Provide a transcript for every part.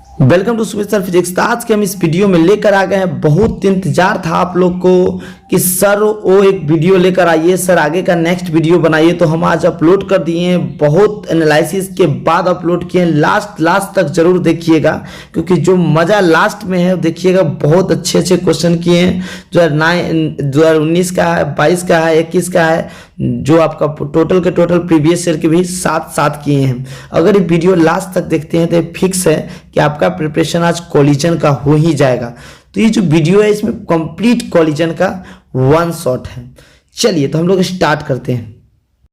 Welcome to Sumit sir physics. आज के हम इस वीडियो में लेकर आ गए हैं, बहुत इंतजार था आप लोग को कि सर वो एक वीडियो लेकर आइए, सर आगे का नेक्स्ट वीडियो बनाइए। तो हम आज अपलोड कर दिए हैं, बहुत एनालिसिस के बाद अपलोड किए हैं। लास्ट तक जरूर देखिएगा, क्योंकि जो मज़ा लास्ट में है देखिएगा। बहुत अच्छे क्वेश्चन किए हैं। 2019 का है, 22 का है, 21 का है, जो आपका टोटल के टोटल प्रीवियस ईयर के भी साथ किए हैं। अगर ये वीडियो लास्ट तक देखते हैं तो फिक्स है कि आपका प्रिपरेशन आज कॉलिजन का हो ही जाएगा। तो ये जो वीडियो है इसमें कंप्लीट कॉलिजन का वन शॉट है। चलिए तो हम लोग स्टार्ट करते हैं,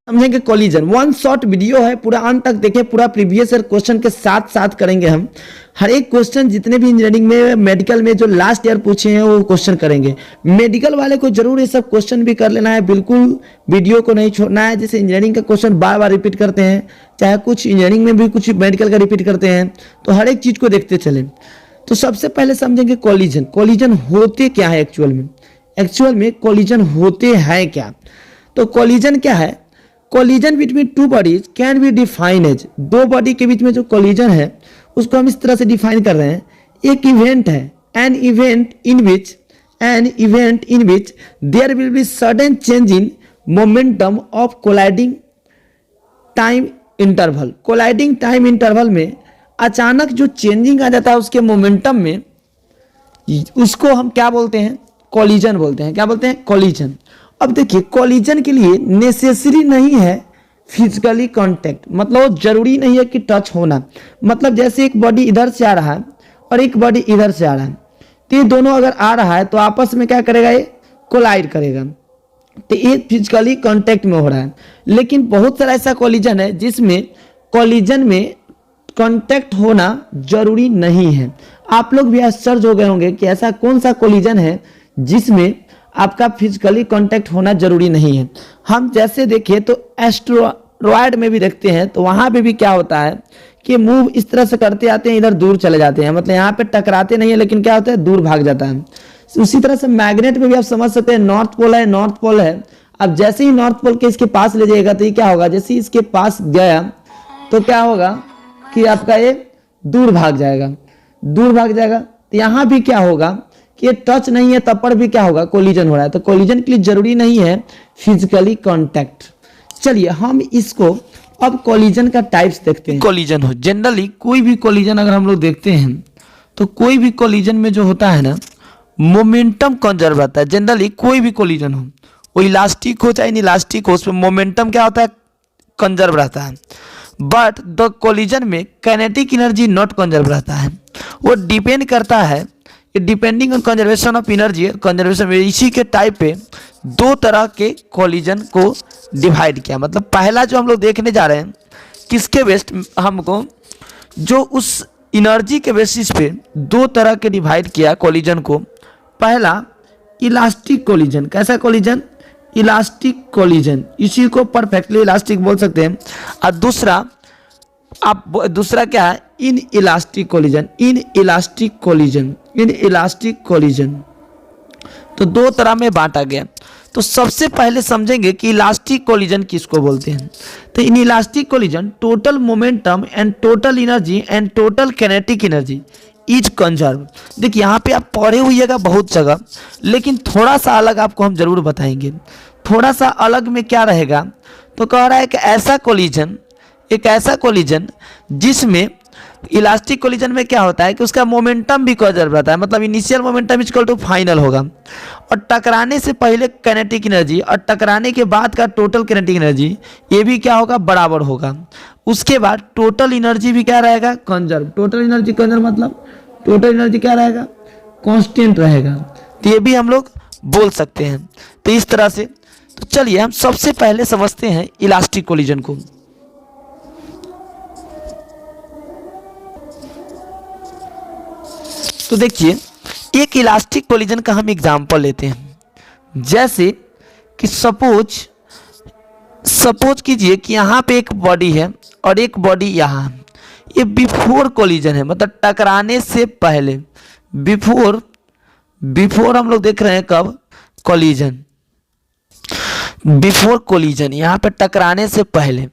समझेंगे कॉलिजन। वन शॉट वीडियो है, पूरा अंत तक देखें। पूरा प्रीवियस ईयर क्वेश्चन के साथ करेंगे हम। हर एक क्वेश्चन जितने भी इंजीनियरिंग में, मेडिकल में जो लास्ट ईयर पूछे हैं वो क्वेश्चन करेंगे। मेडिकल वाले को जरूर ये सब क्वेश्चन भी कर लेना है, बिल्कुल वीडियो को नहीं छोड़ना है। जैसे इंजीनियरिंग का क्वेश्चन बार बार रिपीट करते हैं, चाहे कुछ इंजीनियरिंग में भी कुछ मेडिकल का रिपीट करते हैं, तो हर एक चीज को देखते चले। तो सबसे पहले समझेंगे कॉलिजन। कॉलिजन होते क्या है एक्चुअल में कॉलिजन होते हैं क्या? तो कॉलिजन क्या है? Collision between two bodies can be define as, दो बॉडी के बीच में जो कॉलिजन है उसको हम इस तरह से डिफाइन कर रहे हैं। एक इवेंट है, an event in which there will be sudden change in momentum of colliding time interval. Colliding time interval में अचानक जो चेंजिंग आ जाता है उसके मोमेंटम में, उसको हम क्या बोलते हैं? कॉलिजन बोलते हैं। क्या बोलते हैं? कॉलिजन। अब देखिए, कॉलिजन के लिए नेसेसरी नहीं है फिजिकली कांटेक्ट, मतलब जरूरी नहीं है कि टच होना। मतलब जैसे एक बॉडी इधर से आ रहा है और एक बॉडी इधर से आ रहा है, तो ये दोनों अगर आ रहा है तो आपस में क्या करेगा? ये कोलाइड करेगा, तो ये फिजिकली कांटेक्ट में हो रहा है। लेकिन बहुत सारा ऐसा कॉलिजन है जिसमें कॉलिजन में कांटेक्ट होना जरूरी नहीं है। आप लोग भी आश्चर्य हो गए होंगे कि ऐसा कौन सा कॉलिजन है जिसमें आपका फिजिकली कांटेक्ट होना जरूरी नहीं है। हम जैसे देखें तो एस्टेरॉयड में भी देखते हैं, तो वहां पे भी क्या होता है कि मूव इस तरह से करते आते हैं, इधर दूर चले जाते हैं। मतलब यहाँ पे टकराते नहीं है, लेकिन क्या होता है? दूर भाग जाता है। उसी तरह से मैग्नेट में भी आप समझ सकते हैं, नॉर्थ पोल है। अब जैसे ही नॉर्थ पोल के इसके पास ले जाएगा तो ये क्या होगा? जैसे ही इसके पास गया तो क्या होगा कि आपका ये दूर भाग जाएगा। तो यहाँ भी क्या होगा कि ये टच नहीं है, तब पर भी क्या होगा? कोलिजन हो रहा है। तो कोलिजन के लिए जरूरी नहीं है फिजिकली कांटेक्ट। चलिए हम इसको अब कोलिजन का टाइप्स देखते हैं। कोलिजन हो, जनरली कोई भी कोलिजन अगर हम लोग देखते हैं तो कोई भी कोलिजन में जो होता है ना, मोमेंटम कंजर्व रहता है। जनरली कोई भी कोलिजन हो, वो इलास्टिक हो चाहे इनइलास्टिक हो, उसमें मोमेंटम क्या होता है? कंजर्व रहता है। बट द कोलिजन में काइनेटिक एनर्जी नॉट कंजर्व रहता है। वो डिपेंड करता है, depending on conservation of energy, conservation में। इसी के टाइप पे दो तरह के कॉलिजन को डिवाइड किया। मतलब पहला जो हम लोग देखने जा रहे हैं, किसके बेस्ड हमको, जो उस एनर्जी के बेसिस पे दो तरह के डिवाइड किया कॉलिजन को। पहला इलास्टिक कॉलिजन। कैसा कॉलिजन? इलास्टिक कॉलिजन, इसी को परफेक्टली इलास्टिक बोल सकते हैं। और दूसरा क्या है? In elastic collision. तो दो तरह में बांटा गया। तो सबसे पहले समझेंगे कि इलास्टिक कॉलिजन किसको बोलते हैं। तो in elastic collision total momentum and total energy and total kinetic energy is conserve. देखिए यहाँ पे आप पढ़े हुईएगा बहुत जगह, लेकिन थोड़ा सा अलग आपको हम जरूर बताएंगे। थोड़ा सा अलग में क्या रहेगा? तो कह रहा है कि एक ऐसा कॉलिजन जिसमें इलास्टिक कॉलिजन में क्या होता है कि उसका मोमेंटम भी कंजर्व रहता है। मतलब initial momentum equal to final होगा, और टकराने से पहले काइनेटिक एनर्जी और टकराने के बाद का टोटल काइनेटिक एनर्जी, ये भी क्या होगा? बराबर होगा। उसके बाद टोटल एनर्जी भी क्या रहेगा? कंजर्व। टोटल एनर्जी कंजर्व मतलब टोटल एनर्जी क्या रहेगा? कांस्टेंट रहेगा। तो ये भी हम लोग बोल सकते हैं। तो इस तरह से, तो चलिए हम सबसे पहले समझते हैं इलास्टिक कॉलिजन को। तो देखिए, एक इलास्टिक कॉलिजन का हम एग्जांपल लेते हैं। जैसे कि सपोज कीजिए कि यहाँ पे एक बॉडी है और एक बॉडी यहाँ है। ये बिफोर कॉलिजन है, मतलब टकराने से पहले। बिफोर हम लोग देख रहे हैं कब? कॉलिजन। बिफोर कॉलिजन, यहाँ पे टकराने से पहले।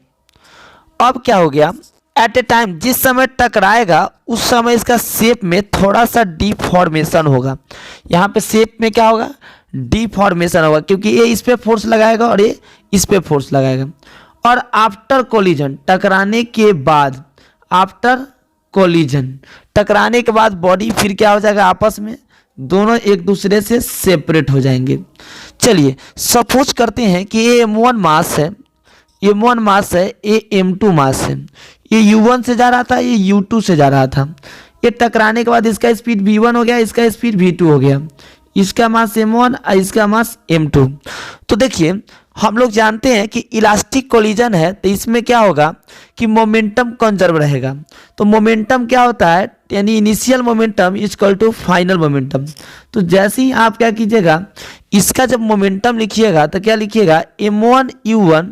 अब क्या हो गया एट ए टाइम जिस समय टकराएगा उस समय इसका शेप में थोड़ा सा डिफॉर्मेशन होगा। यहाँ पे शेप में क्या होगा, डिफॉर्मेशन होगा, क्योंकि ये इस पे फोर्स लगाएगा और ये इस पे फोर्स लगाएगा। और आफ्टर कोलिजन, टकराने के बाद, आफ्टर कोलिजन, टकराने के बाद बॉडी फिर क्या हो जाएगा, आपस में दोनों एक दूसरे से सेपरेट हो जाएंगे। चलिए सपोज करते हैं कि ये m1 मास है, m1 मास है, ये m2 मास है, ये u1 से जा रहा था, ये u2 से जा रहा था। ये टकराने के बाद इसका स्पीड v1 हो गया, इसका स्पीड v2 हो गया, इसका मास m1 और इसका मास m2। तो देखिए हम लोग जानते हैं कि इलास्टिक कोलिजन है तो इसमें क्या होगा कि मोमेंटम कंजर्व रहेगा। तो मोमेंटम क्या होता है, यानी initial momentum equal to final momentum. तो जैसे ही आप क्या कीजिएगा, इसका जब मोमेंटम लिखिएगा तो क्या लिखिएगा, m1 u1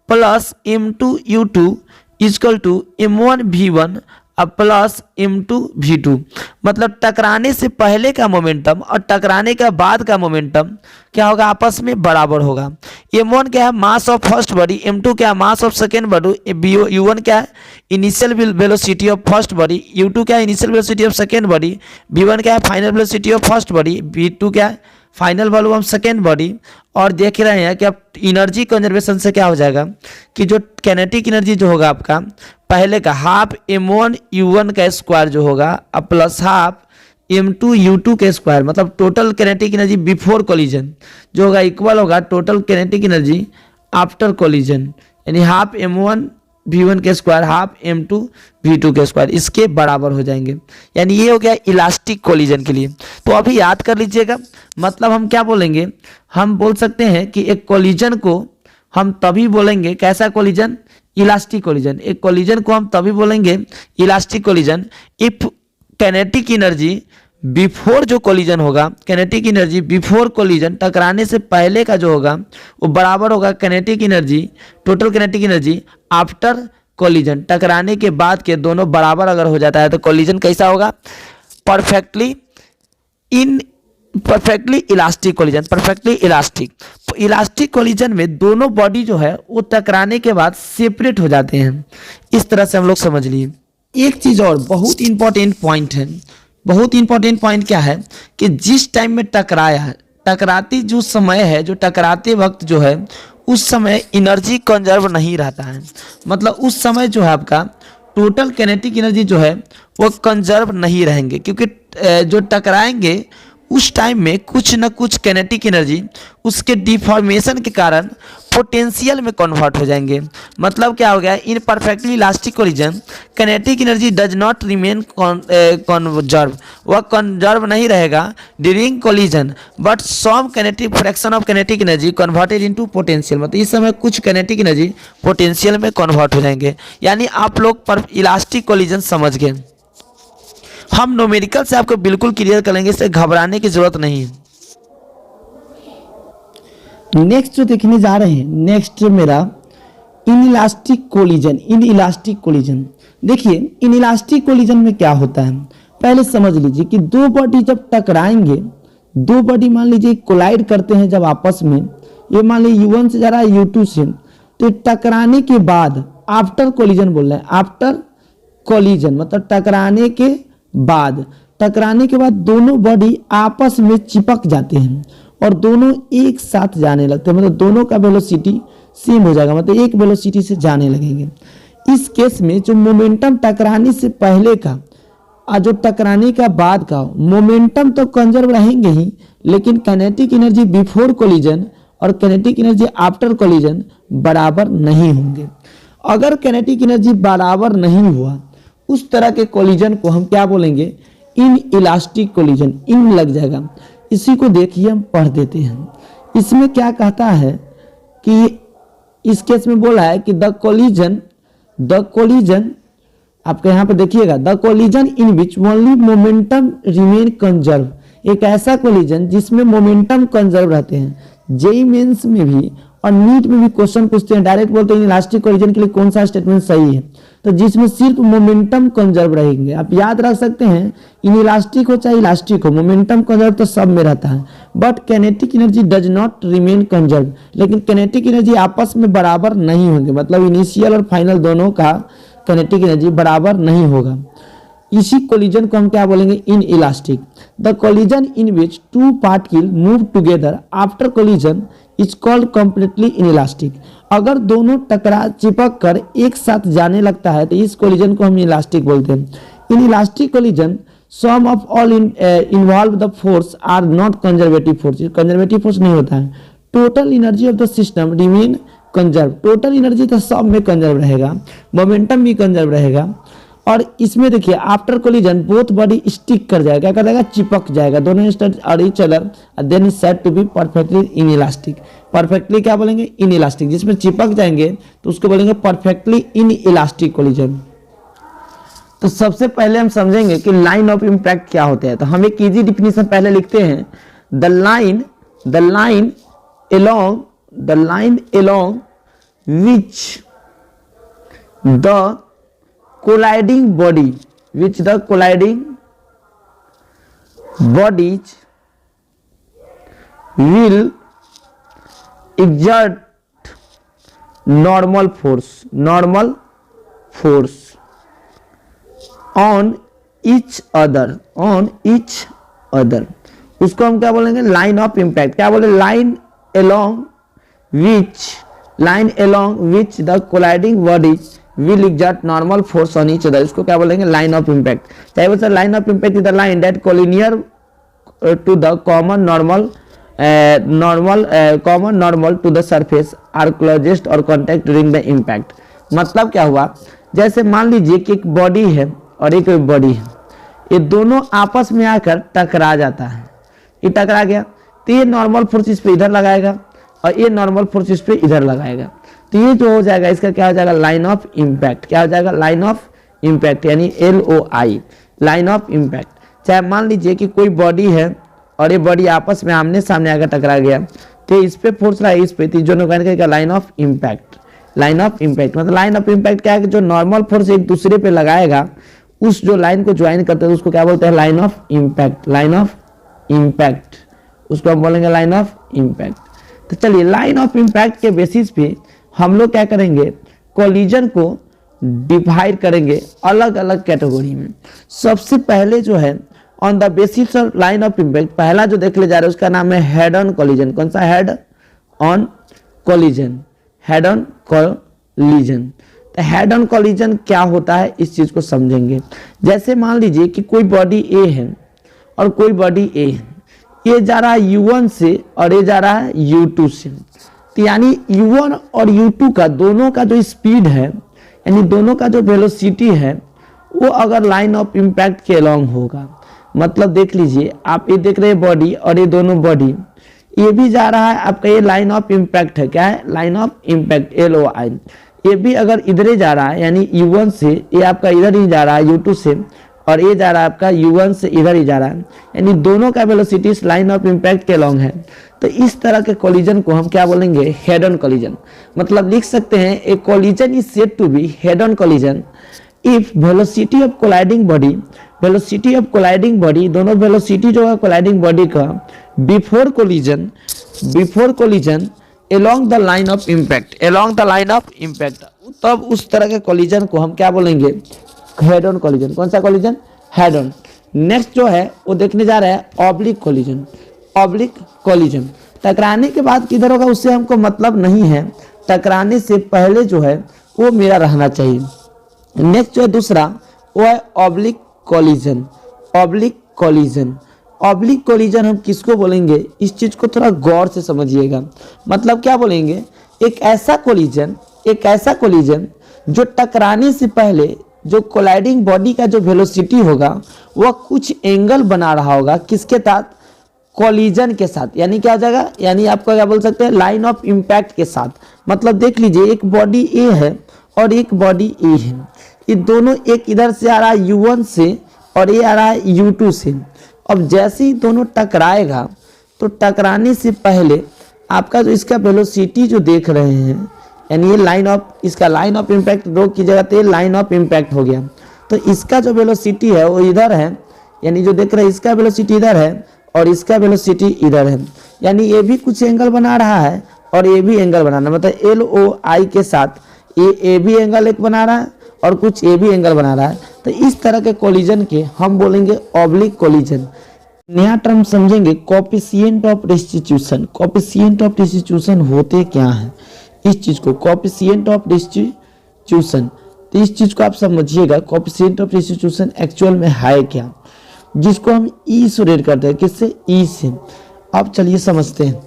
plus m2 u2 equal to m1 v1 अब प्लस m2 v2। मतलब टकराने से पहले का मोमेंटम और टकराने के बाद का मोमेंटम क्या होगा, आपस में बराबर होगा। m1 क्या है, mass of first body, m2 क्या है, mass of second body, u1 क्या है, initial velocity of first body, u2 क्या है, initial velocity of second body, v1 क्या है, final velocity of first body, v2 क्या है, final volume of second body. और देख रहे हैं कि अब एनर्जी कंजर्वेशन से क्या हो जाएगा कि जो कैनेटिक एनर्जी जो होगा आपका पहले का हाफ m1 u1 का स्क्वायर जो होगा अब प्लस हाफ m2 u2 के स्क्वायर, मतलब total kinetic energy before collision जो होगा इक्वल होगा total kinetic energy after collision, यानी हाफ m1 v1 के स्क्वायर हाफ m2 v2 के स्क्वायर, इसके बराबर हो जाएंगे। यानी ये हो गया इलास्टिक कोलिजन के लिए। तो अभी याद कर लीजिएगा, मतलब हम क्या बोलेंगे, हम बोल सकते हैं कि एक कोलिजन को हम तभी बोलेंगे, कैसा कोलिजन, इलास्टिक कोलिजन। एक कोलिजन को हम तभी बोलेंगे elastic collision if kinetic energy before जो कोलिजन होगा, कैनेटिक एनर्जी बिफोर कोलिजन, टकराने से पहले का जो होगा वो बराबर होगा kinetic energy, total kinetic energy after collision, टकराने के बाद के दोनों बराबर अगर हो जाता है तो कोलिजन कैसा होगा, perfectly elastic collision, perfectly elastic. तो इलास्टिक कोलिजन में दोनों बॉडी जो है वो टकराने के बाद सेपरेट हो जाते हैं। इस तरह से हम लोग समझ लिए। एक चीज और बहुत इंपॉर्टेंट पॉइंट है, बहुत इंपॉर्टेंट पॉइंट क्या है कि जिस टाइम में टकराया है, टकराती जो समय है, जो टकराते वक्त जो है उस समय एनर्जी कंजर्व नहीं रहता है। मतलब उस समय जो है आपका टोटल कैनेटिक एनर्जी जो है वो कंजर्व नहीं रहेंगे, क्योंकि जो टकराएंगे उस टाइम में कुछ न कुछ कैनेटिक एनर्जी उसके डिफॉर्मेशन के कारण पोटेंशियल में कन्वर्ट हो जाएंगे। मतलब क्या हो गया, in perfectly elastic collision kinetic energy does not remain conserve, वह कंजर्व नहीं रहेगा during collision, but some kinetic fraction of kinetic energy converted into potential. मतलब इस समय कुछ कैनेटिक एनर्जी पोटेंशियल में कन्वर्ट हो जाएंगे। यानी आप लोग पर इलास्टिक कोलिजन समझ गए। हम न्यूमेरिकल से आपको बिल्कुल क्लियर करेंगे, इससे घबराने की जरूरत नहीं है। नेक्स्ट जो देखने जा रहे हैं, नेक्स्ट मेरा इनइलास्टिक कोलिजन। इनइलास्टिक कोलिजन देखिए, इनइलास्टिक कोलिजन में क्या होता है पहले समझ लीजिए कि दो बॉडी जब टकराएंगे, दो बॉडी मान लीजिए कोलाइड करते हैं जब आपस में, ये मान लीजिए u1 से जा रहा है u2 से, तो टकराने के बाद आफ्टर कोलिजन बोल रहे हैं, आफ्टर कोलिजन मतलब टकराने के बाद, टकराने के बाद दोनों बॉडी आपस में चिपक जाते हैं और दोनों एक साथ जाने लगते हैं। मतलब दोनों का वेलोसिटी सेम हो जाएगा, मतलब एक वेलोसिटी से जाने लगेंगे। इस केस में जो मोमेंटम टकराने से पहले का और जो टकराने का बाद का मोमेंटम तो कंजर्व रहेंगे ही, लेकिन कैनेटिक एनर्जी बिफोर कोलिजन और कैनेटिक एनर्जी आफ्टर कोलिजन बराबर नहीं होंगे। अगर कैनेटिक एनर्जी बराबर नहीं हुआ उस तरह के कोलिजन को हम क्या बोलेंगे, इन इलास्टिक कोलिजन, इन लग जाएगा। इसी को देखिए हम पढ़ देते हैं। इसमें क्या कहता है कि इस केस में बोला है कि द कोलिजन आपके यहाँ पे देखिएगा, the collision in which only momentum remain conserve, एक ऐसा कोलिजन जिसमें मोमेंटम कंजर्व रहते हैं। जेईई मेंस में भी और नीट में भी क्वेश्चन पूछते हैं, डायरेक्ट बोलते हैं इलास्टिक कोलिजन के लिए कौन सा स्टेटमेंट सही है, तो जिसमें सिर्फ मोमेंटम कंजर्व रहेंगे। आप याद रख सकते हैं, इन इलास्टिक हो चाहे इलास्टिक हो, मोमेंटम कंजर्व तो सब में रहता है, but kinetic energy does not remain conserve, लेकिन कैनेटिक एनर्जी आपस में बराबर नहीं होंगे। मतलब इनिशियल और फाइनल दोनों का काइनेटिक एनर्जी बराबर नहीं होगा। इसी कोलिजन को हम क्या बोलेंगे, inelastic. The collision in which two particle move together after collision is called completely inelastic. अगर दोनों टकरा चिपक कर एक साथ जाने लगता है तो इस कोलिजन को हम इलास्टिक बोलते हैं। Inelastic collision some of all involve the force are not conservative force, conservative force नहीं होता है। Total energy of the system remain conserve, total energy तो सब में कंजर्व रहेगा, मोमेंटम भी कंजर्व रहेगा। और इसमें देखिए after collision both body stick कर जाएगा, क्या कर जाएगा, चिपक जाएगा दोनों और each other, then is said to be perfectly inelastic. Perfectly क्या बोलेंगे, इन इलास्टिक। जिसमें चिपक जाएंगे तो उसको बोलेंगे परफेक्टली इन इलास्टिक कोलिजन। तो सबसे पहले हम समझेंगे कि लाइन ऑफ इम्पैक्ट क्या होता है। तो हम एक इजी डिफिनीशन पहले लिखते हैं, the line along which the colliding bodies will exert normal force on each other, उसको हम क्या बोलेंगे, लाइन ऑफ इम्पैक्ट। क्या बोले, line along which the colliding bodies will exert normal force on each other, इसको क्या बोलेंगे, लाइन ऑफ इम्पैक्ट। चाहे वो sir line of impact is the line that collinear to the common normal to the surface are closest or contact during the impact। मतलब क्या हुआ, जैसे मान लीजिए कि एक बॉडी है और एक बॉडी है, ये दोनों आपस में आकर टकरा जाता है, ये टकरा गया तो ये नॉर्मल फोर्स इस पे इधर लगाएगा और ये नॉर्मल फोर्स इस पे इधर लगाएगा, तो ये जो हो जाएगा इसका क्या हो जाएगा, लाइन ऑफ इम्पैक्ट। क्या हो जाएगा, लाइन ऑफ इम्पैक्ट, यानी LOI, लाइन ऑफ इम्पैक्ट। चाहे मान लीजिए कि कोई बॉडी है और ये बॉडी आपस में आमने सामने आकर टकरा गया तो इस पे फोर्स रहा है, इस पे, तो जो line of impact. Line of impact मतलब लाइन ऑफ इम्पैक्ट क्या है कि जो नॉर्मल फोर्स एक दूसरे पे लगाएगा उस जो लाइन को ज्वाइन करते हैं उसको क्या बोलते हैं, line of impact. Line of impact उसको हम बोलेंगे लाइन ऑफ इम्पैक्ट। तो चलिए लाइन ऑफ इम्पैक्ट के बेसिस पे हम लोग क्या करेंगे, कोलिजन को डिवाइड करेंगे अलग अलग कैटेगरी में। सबसे पहले जो है on the basis of line of impact, पहला जो देख ले जा रहे हैं उसका नाम है हेड ऑन कोलिजन। कौन सा, head on collision, head on collision. तो हेड ऑन कोलिजन क्या होता है इस चीज को समझेंगे। जैसे मान लीजिए कि कोई बॉडी ए है और कोई बॉडी ए है, ये जा रहा है U1 से और ये जा रहा है U2 से, तो यानी U1 और U2 का दोनों का जो स्पीड है, यानी दोनों का जो वेलोसिटी है वो अगर लाइन ऑफ इम्पैक्ट के अलॉन्ग होगा, मतलब देख लीजिए आप ये देख रहे हैं बॉडी और ये दोनों बॉडी, ये भी जा रहा है आपका, ये लाइन ऑफ इम्पैक्ट है, क्या है, लाइन ऑफ इम्पैक्ट LOI। ये भी अगर इधर ही जा रहा है यानी U1 से, ये आपका इधर ही जा रहा है U2 से, और ये जा रहा है आपका U1 से इधर ही जा रहा है, यानी दोनों का वेलोसिटी लाइन ऑफ इम्पैक्ट के अलॉन्ग है। तो इस तरह के कोलिजन को हम क्या बोलेंगे, हेड ऑन कोलिजन। मतलब लिख सकते हैं a collision is said to be head on collision if velocity of colliding body, दोनों वेलोसिटी जो है कोलाइडिंग बॉडी का before collision along the line of impact, तब उस तरह के कोलिजन को हम क्या बोलेंगे, हेड ऑन कोलिजन। कौन सा कोलिजन, हेड ऑन। नेक्स्ट जो है वो देखने जा रहा है ऑब्लिक कोलिजन। टकराने के बाद किधर होगा उससे हमको मतलब नहीं है, टकराने से पहले जो है वो मेरा रहना चाहिए। नेक्स्ट जो है दूसरा वो है ऑब्लिक कोलिजन हम किसको बोलेंगे, इस चीज को थोड़ा गौर से समझिएगा। मतलब क्या बोलेंगे, एक ऐसा कोलिजन जो टकराने से पहले जो कोलाइडिंग बॉडी का जो वेलोसिटी होगा वह कुछ एंगल बना रहा होगा, किसके साथ, कोलिजन के साथ। यानी क्या हो जाएगा, यानी आपको क्या बोल सकते हैं, लाइन ऑफ इम्पैक्ट के साथ। मतलब देख लीजिए एक बॉडी ए है और एक बॉडी ए है, ये दोनों एक इधर से आ रहा है U1 से और ये आ रहा है U2 से। अब जैसे ही दोनों टकराएगा तो टकराने से पहले आपका जो इसका वेलोसिटी जो देख रहे हैं, यानी ये लाइन ऑफ इम्पैक्ट ड्रॉ की जगह तो ये लाइन ऑफ इम्पैक्ट हो गया। तो इसका जो वेलोसिटी है वो इधर है, यानी जो देख रहे हैं इसका वेलोसिटी इधर है और इसका वेलोसिटी इधर है, यानी ये भी कुछ एंगल बना रहा है और ये भी एंगल बनाना, मतलब LOI के साथ ये भी एंगल एक बना रहा है और कुछ ए भी एंगल बना रहा है, तो इस तरह के कोलिजन के हम बोलेंगे ऑब्लिक कोलिजन। नया टर्म समझेंगे coefficient of restitution. Coefficient of restitution होते क्या है, इस चीज को कोएफिशिएंट ऑफ रेस्टिट्यूशन, तो इस चीज को आप समझिएगा। कोएफिशिएंट ऑफ रेस्टिट्यूशन एक्चुअल में है क्या, जिसको हम ई से रेट करते हैं, किससे, ई से। अब चलिए समझते हैं।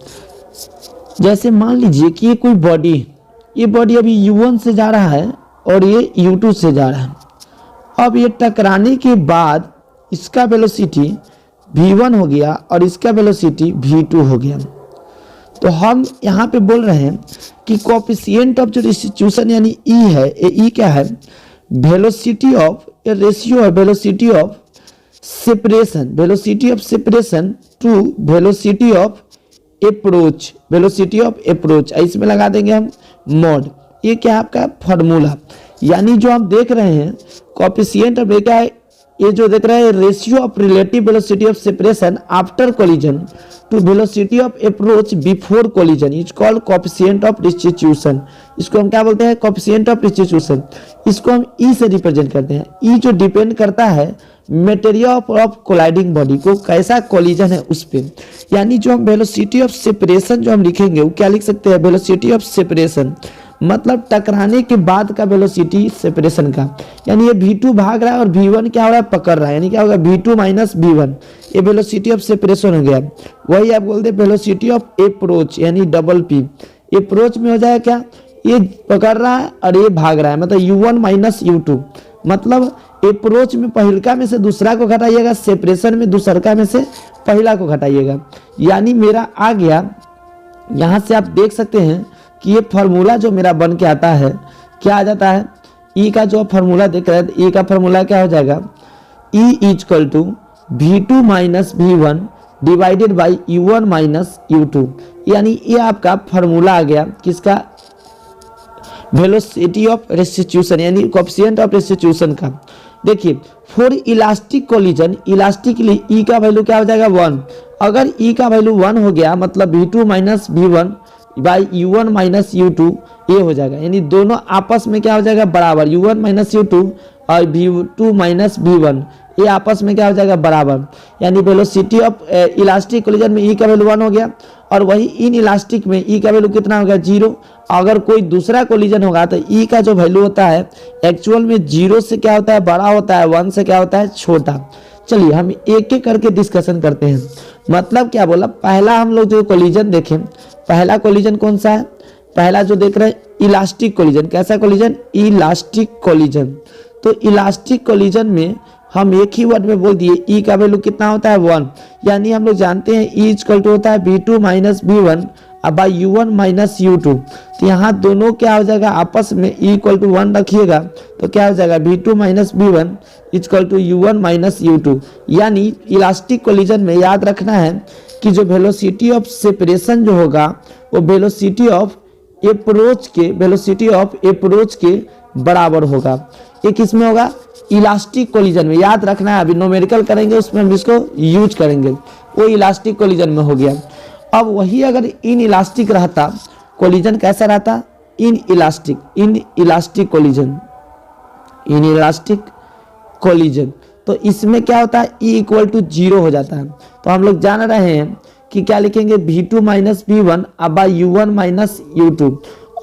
जैसे मान लीजिए कि ये कोई बॉडी, ये बॉडी अभी u1 से जा रहा है और ये u2 से जा रहा है। अब ये टकराने के बाद इसका वेलोसिटी v1 हो गया और इसका वेलोसिटी v2 हो गया। तो हम यहाँ पे बोल रहे हैं कि कोएफिशिएंट ऑफ जो रेस्टिट्यूशन यानी ई है, ये ई क्या है, वेलोसिटी ऑफ, ए रेशियो है velocity of separation, velocity of separation to velocity of approach, velocity of approach, इसमें लगा देंगे हम मॉड। ये क्या है आपका फॉर्मूला, यानी जो हम देख रहे हैं कोएफिशिएंट ऑफ क्या है, ये जो देख रहे हैं ratio of relative velocity of separation after collision to velocity of approach before collision is called coefficient of restitution. इसको हम क्या बोलते हैं, कोएफिशिएंट ऑफ रेस्टिट्यूशन। इसको हम ई से रिप्रेजेंट करते हैं। ई जो डिपेंड करता है मटेरियल ऑफ कोलाइडिंग बॉडी को, कैसा कोलिजन है उस पे। यानी जो हम वेलोसिटी ऑफ सेपरेशन जो हम लिखेंगे वो क्या लिख सकते हैं, वेलोसिटी ऑफ सेपरेशन मतलब टकराने के बाद का वेलोसिटी सेपरेशन का। यानी ये v2 भाग रहा है और v1 क्या हो रहा है, पकड़ रहा है, यानी क्या होगा v2 माइनस v1, ये वेलोसिटी ऑफ सेपरेशन हो गया। वही आप बोलते हैं वेलोसिटी ऑफ अप्रोच, यानी डबल p। अप्रोच में हो जाएगा क्या, ये पकड़ रहा है और ये भाग रहा है, मतलब u1 माइनस u2। मतलब अप्रोच में पहलका में से दूसरा को घटाइएगा, सेपरेशन में दूसरका में से पहला को घटाइएगा। यानी मेरा आ गया, यहाँ से आप देख सकते हैं कि ये फार्मूला जो मेरा बन के आता है क्या आ जाता है, ई का जो फार्मूला देख रहे हैं, ई का फार्मूला क्या हो जाएगा, e equal to v2 minus v1 divided by u1 minus u2। यानी ये आपका फार्मूला आ गया किसका, वेलोसिटी ऑफ रेस्टिट्यूशन यानी कोएफिशिएंट ऑफ रेस्टिट्यूशन का। देखिए फॉर इलास्टिक कोलिजन, इलास्टिक के लिए ई का वैल्यू क्या हो जाएगा 1। अगर ई का वैल्यू 1 हो गया मतलब v2 minus v1 by u1 minus u2 ये हो जाएगा। यानी दोनों आपस में क्या हो जाएगा, बराबर, u1 माइनस u2 और v2 माइनस v1 ये आपस में क्या हो जाएगा, बराबर। यानी वेलोसिटी ऑफ इलास्टिक कोलिजन में ई का वैल्यू 1 हो गया और वही इन इलास्टिक में ई का वैल्यू कितना हो गया, 0। अगर कोई दूसरा कोलिजन होगा तो ई का जो वैल्यू होता है एक्चुअल में 0 से क्या होता है, बड़ा होता है, 1 से क्या होता है, छोटा। चलिए हम एक एक करके डिस्कशन करते हैं। मतलब क्या बोला, पहला हम लोग जो कोलिजन देखें, पहला कोलिजन कौन सा है, पहला जो देख रहे हैं इलास्टिक कोलिजन। कैसा कोलिजन, इलास्टिक कोलिजन। तो इलास्टिक कोलिजन में हम एक ही वर्ड में बोल दिए ई का वैल्यू कितना होता है, 1। यानी हम लोग जानते हैं ई इक्वल टू होता है v2 minus v1 by u1 minus u2। तो यहाँ दोनों क्या हो जाएगा, आपस में ई इक्वल टू 1 रखिएगा तो क्या हो जाएगा, v2 minus v1 equal to u1 minus u2। यानी इलास्टिक कोलिजन में याद रखना है कि जो वेलोसिटी ऑफ सेपरेशन जो होगा वो वेलोसिटी ऑफ अप्रोच के, वेलोसिटी ऑफ अप्रोच के बराबर होगा। ये किस में होगा, इलास्टिक कोलिजन में। याद रखना है, अभी न्यूमेरिकल करेंगे उसमें हम इसको यूज करेंगे, वो इलास्टिक कोलिजन में हो गया। अब वही अगर इन इलास्टिक रहता, कोलिजन कैसा रहता, in elastic collision, in elastic collision, तो इसमें क्या होता है, ई इक्वल टू 0 हो जाता है। तो हम लोग जान रहे हैं कि क्या लिखेंगे, v2 minus v1 by u1 minus u2।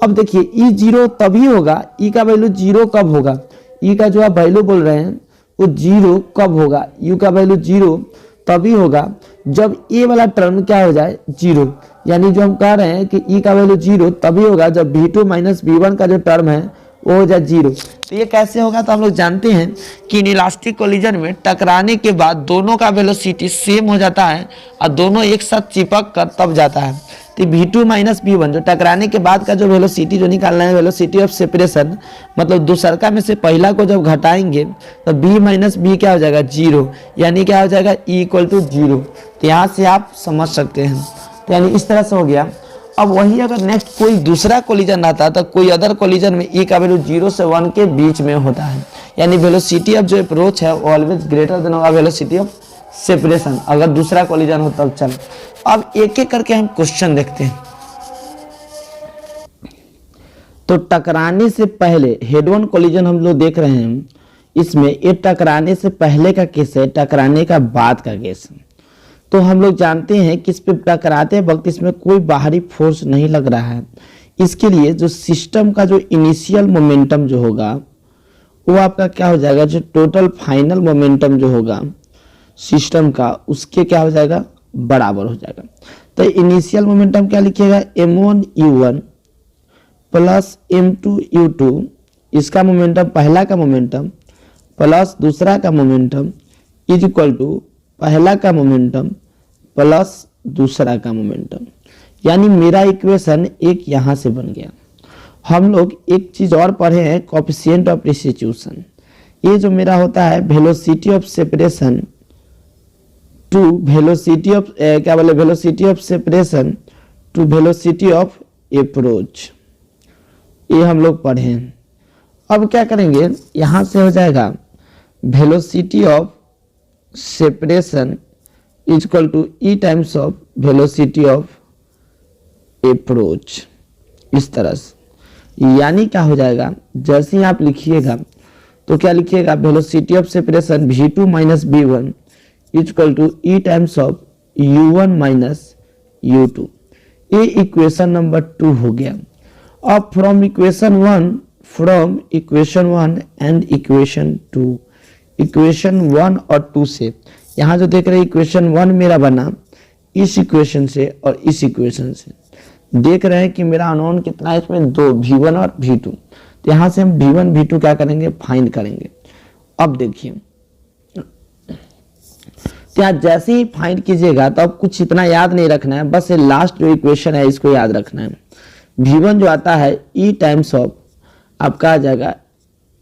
अब देखिए ई 0 तभी होगा, ई का वैल्यू 0 कब होगा, ई का जो आप वैल्यू बोल रहे हैं वो 0 कब होगा, यू का वैल्यू 0 तभी होगा जब ए वाला टर्म क्या हो जाए, 0। यानी जो हम कह रहे हैं कि ई का वैल्यू 0 तभी होगा जब v2 माइनस v1 का जो टर्म है वो हो जाए 0। तो ये कैसे होगा, तो हम लोग जानते हैं कि इलास्टिक कोलिजन में टकराने के बाद दोनों का वेलोसिटी सेम हो जाता है और दोनों एक साथ चिपक कर तब जाता है। तो v2 माइनस v1 जो टकराने के बाद का जो वेलोसिटी जो निकालना है, वेलोसिटी ऑफ सेपरेशन, मतलब दूसरका में से पहला को जब घटाएंगे तो b माइनस b क्या हो जाएगा, 0। यानी क्या हो जाएगा, e इक्वल टू 0। तो यहाँ से आप समझ सकते हैं। तो यानी इस तरह से हो गया। अब वही अगर नेक्स्ट कोई दूसरा कोलिजन आता तो कोई अदर कोलिजन में ई का वैल्यू 0 से 1 के बीच में होता है। यानी वेलोसिटी ऑफ जो अप्रोच है वो ऑलवेज ग्रेटर देन होगा वेलोसिटी ऑफ सेपरेशन, अगर दूसरा कोलिजन हो तब। चल अब एक एक करके हम क्वेश्चन देखते हैं। तो टकराने से पहले हेड ऑन कोलिजन हम लोग देख रहे हैं, इसमें ये टकराने से पहले का केस है, टकराने का बाद का केस है। तो हम लोग जानते हैं कि इस पे टकराते वक्त इसमें कोई बाहरी फोर्स नहीं लग रहा है। इसके लिए जो सिस्टम का जो इनिशियल मोमेंटम जो होगा वो आपका क्या हो जाएगा, जो टोटल फाइनल मोमेंटम जो होगा सिस्टम का उसके क्या हो जाएगा, बराबर हो जाएगा। तो इनिशियल मोमेंटम क्या लिखिएगा, m1u1 प्लस m2u2, इसका मोमेंटम पहला का मोमेंटम प्लस दूसरा का मोमेंटम इज इक्वल टू पहला का मोमेंटम प्लस दूसरा का मोमेंटम। यानी मेरा इक्वेशन एक यहां से बन गया। हम लोग एक चीज और पढ़े हैं, कोएफिशिएंट ऑफ रिस्टिट्यूशन। ये जो मेरा होता है velocity of separation to velocity of क्या बोले, velocity of separation to velocity of approach, ये हम लोग पढ़े हैं। अब क्या करेंगे, यहां से हो जाएगा velocity of separation is equal to e times of velocity of approach, इस तरह से। यानी क्या हो जाएगा, जैसे ही आप लिखिएगा तो क्या लिखिएगा, velocity of separation v2 minus v1 is equal to e times of u1 minus u2। ये इक्वेशन नंबर 2 हो गया। अब from equation 1 and equation 2, equation 1 और 2 से, यहाँ जो देख रहे हैं इक्वेशन 1 मेरा बना इस इक्वेशन से और इस इक्वेशन से। देख रहे हैं कि मेरा अननोन कितना है इसमें, 2, v1 और v2। तो यहाँ से हम v1 v2 क्या करेंगे, फाइंड करेंगे। अब देखिए, तो यहाँ जैसे ही फाइंड कीजिएगा तो अब कुछ इतना याद नहीं रखना है, बस ये लास्ट जो इक्वेशन है इसको याद रखना है। v1 जो आता है e टाइम्स ऑफ आपका आ जाएगा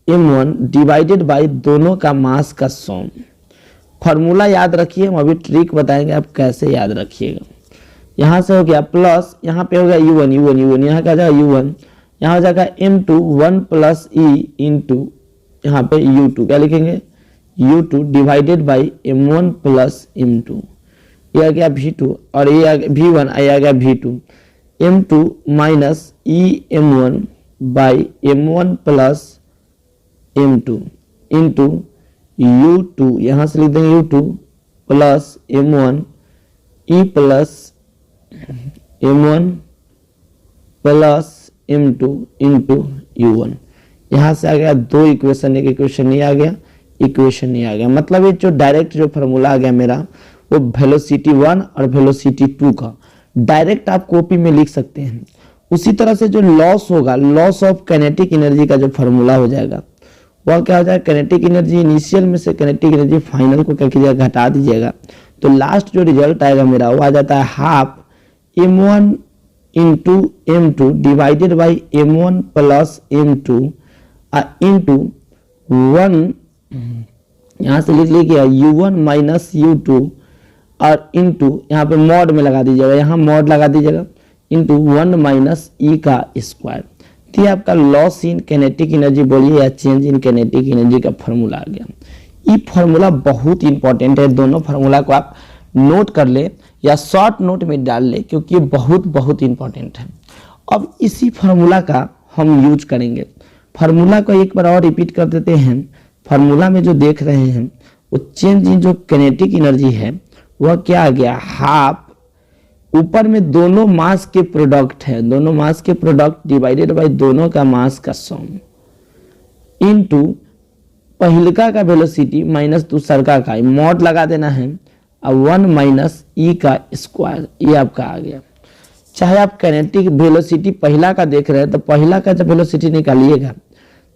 m1 डिवाइडेड बाय दोनों का मास का सम। फॉर्मूला याद रखिए, हम अभी ट्रिक बताएंगे आप कैसे याद रखिएगा। यहाँ से हो गया प्लस, यहाँ पे हो गया u1, यहाँ क्या जाएगा u1, यहाँ हो जाएगा m2 1 प्लस e इंटू यहाँ पे u2, क्या लिखेंगे u2 divided by m1 plus m2, ये आ गया v2 और ये आ गया v1, ये आ गया v2, m2 minus e m1 by m1 plus m2 into u2, यहाँ से लिख देंगे u2 plus m1 e plus m1 plus m2 into u1। यहाँ से आ गया 2 इक्वेशन, एक इक्वेशन नहीं आ गया, इक्वेशन नहीं आ गया। मतलब ये जो डायरेक्ट जो फॉर्मूला आ गया मेरा वो वेलोसिटी 1 और वेलोसिटी 2 का डायरेक्ट आप कॉपी में लिख सकते हैं। उसी तरह से जो लॉस होगा, लॉस ऑफ काइनेटिक एनर्जी का जो फॉर्मूला हो जाएगा वह क्या हो जाएगा, काइनेटिक एनर्जी इनिशियल में से काइनेटिक एनर्जी फाइनल को क्या कीजिएगा, घटा दीजिएगा। तो लास्ट जो रिजल्ट आएगा मेरा वो आ जाता है half m1 into m2 divided by m1 plus m2 into 1, यहाँ से लिख लीजिएगा u1 माइनस u2 और इंटू यहाँ पे मॉड में लगा दीजिएगा, यहाँ मॉड लगा दीजिएगा इंटू 1 माइनस ई का स्क्वायर। तो ये आपका लॉस इन काइनेटिक एनर्जी बोलिए या चेंज इन काइनेटिक एनर्जी का फॉर्मूला आ गया। ये फॉर्मूला बहुत इंपॉर्टेंट है, दोनों फॉर्मूला को आप नोट कर ले या शॉर्ट नोट में डाल ले, क्योंकि ये बहुत इंपॉर्टेंट है। अब इसी फॉर्मूला का हम यूज करेंगे। फार्मूला को एक बार और रिपीट कर देते हैं। फार्मूला में जो देख रहे हैं वो चेंज इन जो काइनेटिक एनर्जी है वह क्या आ गया, हाफ, ऊपर में दोनों मास के प्रोडक्ट है, दोनों मास के प्रोडक्ट डिवाइडेड बाय दोनों का मास का सम इनटू पहिलका का वेलोसिटी माइनस दूसरका का, मॉड लगा देना है, अब 1 माइनस ई का स्क्वायर, ये आपका आ गया। चाहे आप काइनेटिक वेलोसिटी पहला का देख रहे हैं तो पहला का जब वेलोसिटी निकालिएगा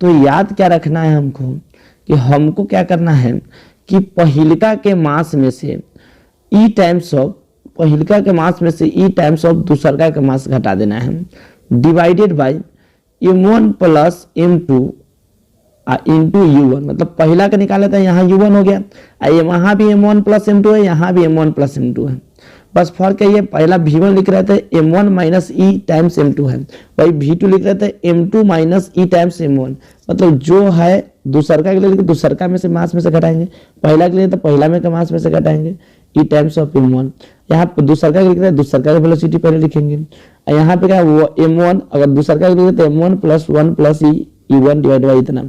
तो याद क्या रखना है हमको, कि हमको क्या करना है कि पहिलका के मास में से ई टाइम्स ऑफ, पहिलका के मास में से ई टाइम्स ऑफ दूसरका के मास घटा देना है, divided by m1 plus m2 into u1। मतलब पहला का निकाला था, यहाँ u1 हो गया, वहां भी m1 प्लस m2 है, यहाँ भी m1 प्लस m2 है। बस फर्क है ये पहला v1 लिख रहे थे m1 माइनस ई टाइम्स m2 है, वही v2 लिख रहे थे m2 माइनस ई टाइम्स m1। मतलब जो है दूसरका के लिए लिखे दूसरका में से मास में से घटाएंगे, पहला के लिए तो पहला में का मास में से घटाएंगे, ई टाइम्स ऑफ m1। यहाँ पे दूसरका के लिए दूसरका का वेलोसिटी पहले लिखेंगे, और यहाँ पे क्या है वो m1, अगर दूसरका के लिए तो m1 + 1 + e1 डिवाइड बाई इतना,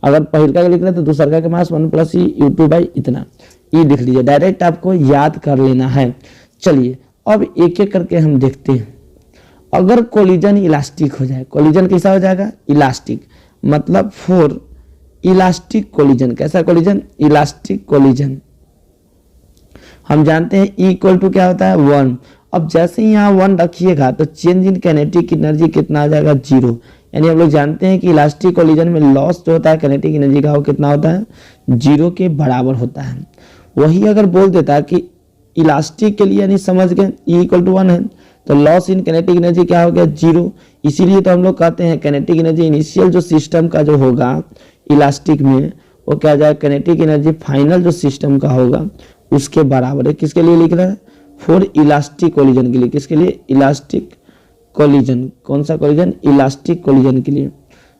अगर पहलका के लिख रहे तो दूसरका के मास 1 + u2 बाई इतना, ई लिख लीजिए, डायरेक्ट आपको याद कर लेना है। चलिए अब एक एक करके हम देखते हैं। अगर कोलिजन इलास्टिक हो जाए, कोलिजन कैसा हो जाएगा, इलास्टिक, मतलब फॉर इलास्टिक कोलिजन, कैसा कोलिजन, इलास्टिक कोलिजन, हम जानते हैं E = क्या होता है 1। अब जैसे ही यहाँ 1 रखिएगा तो चेंज इन काइनेटिक एनर्जी कितना आ जाएगा 0, यानी हम लोग जानते हैं कि इलास्टिक कोलिजन में लॉस जो होता है काइनेटिक एनर्जी का वो कितना होता है 0 के बराबर होता है। वही अगर बोल देता कि इलास्टिक के लिए, यानी समझ गए E = 1 है तो लॉस इन काइनेटिक एनर्जी क्या हो गया 0, इसीलिए तो हम लोग कहते हैं काइनेटिक एनर्जी इनिशियल जो सिस्टम का जो होगा इलास्टिक में वो क्या जाएगा, काइनेटिक एनर्जी फाइनल जो सिस्टम का होगा उसके बराबर है। किसके लिए लिख रहा है, फॉर इलास्टिक कोलिजन के लिए, किसके लिए, इलास्टिक कोलिजन, कौन सा कोलिजन, इलास्टिक कोलिजन के लिए।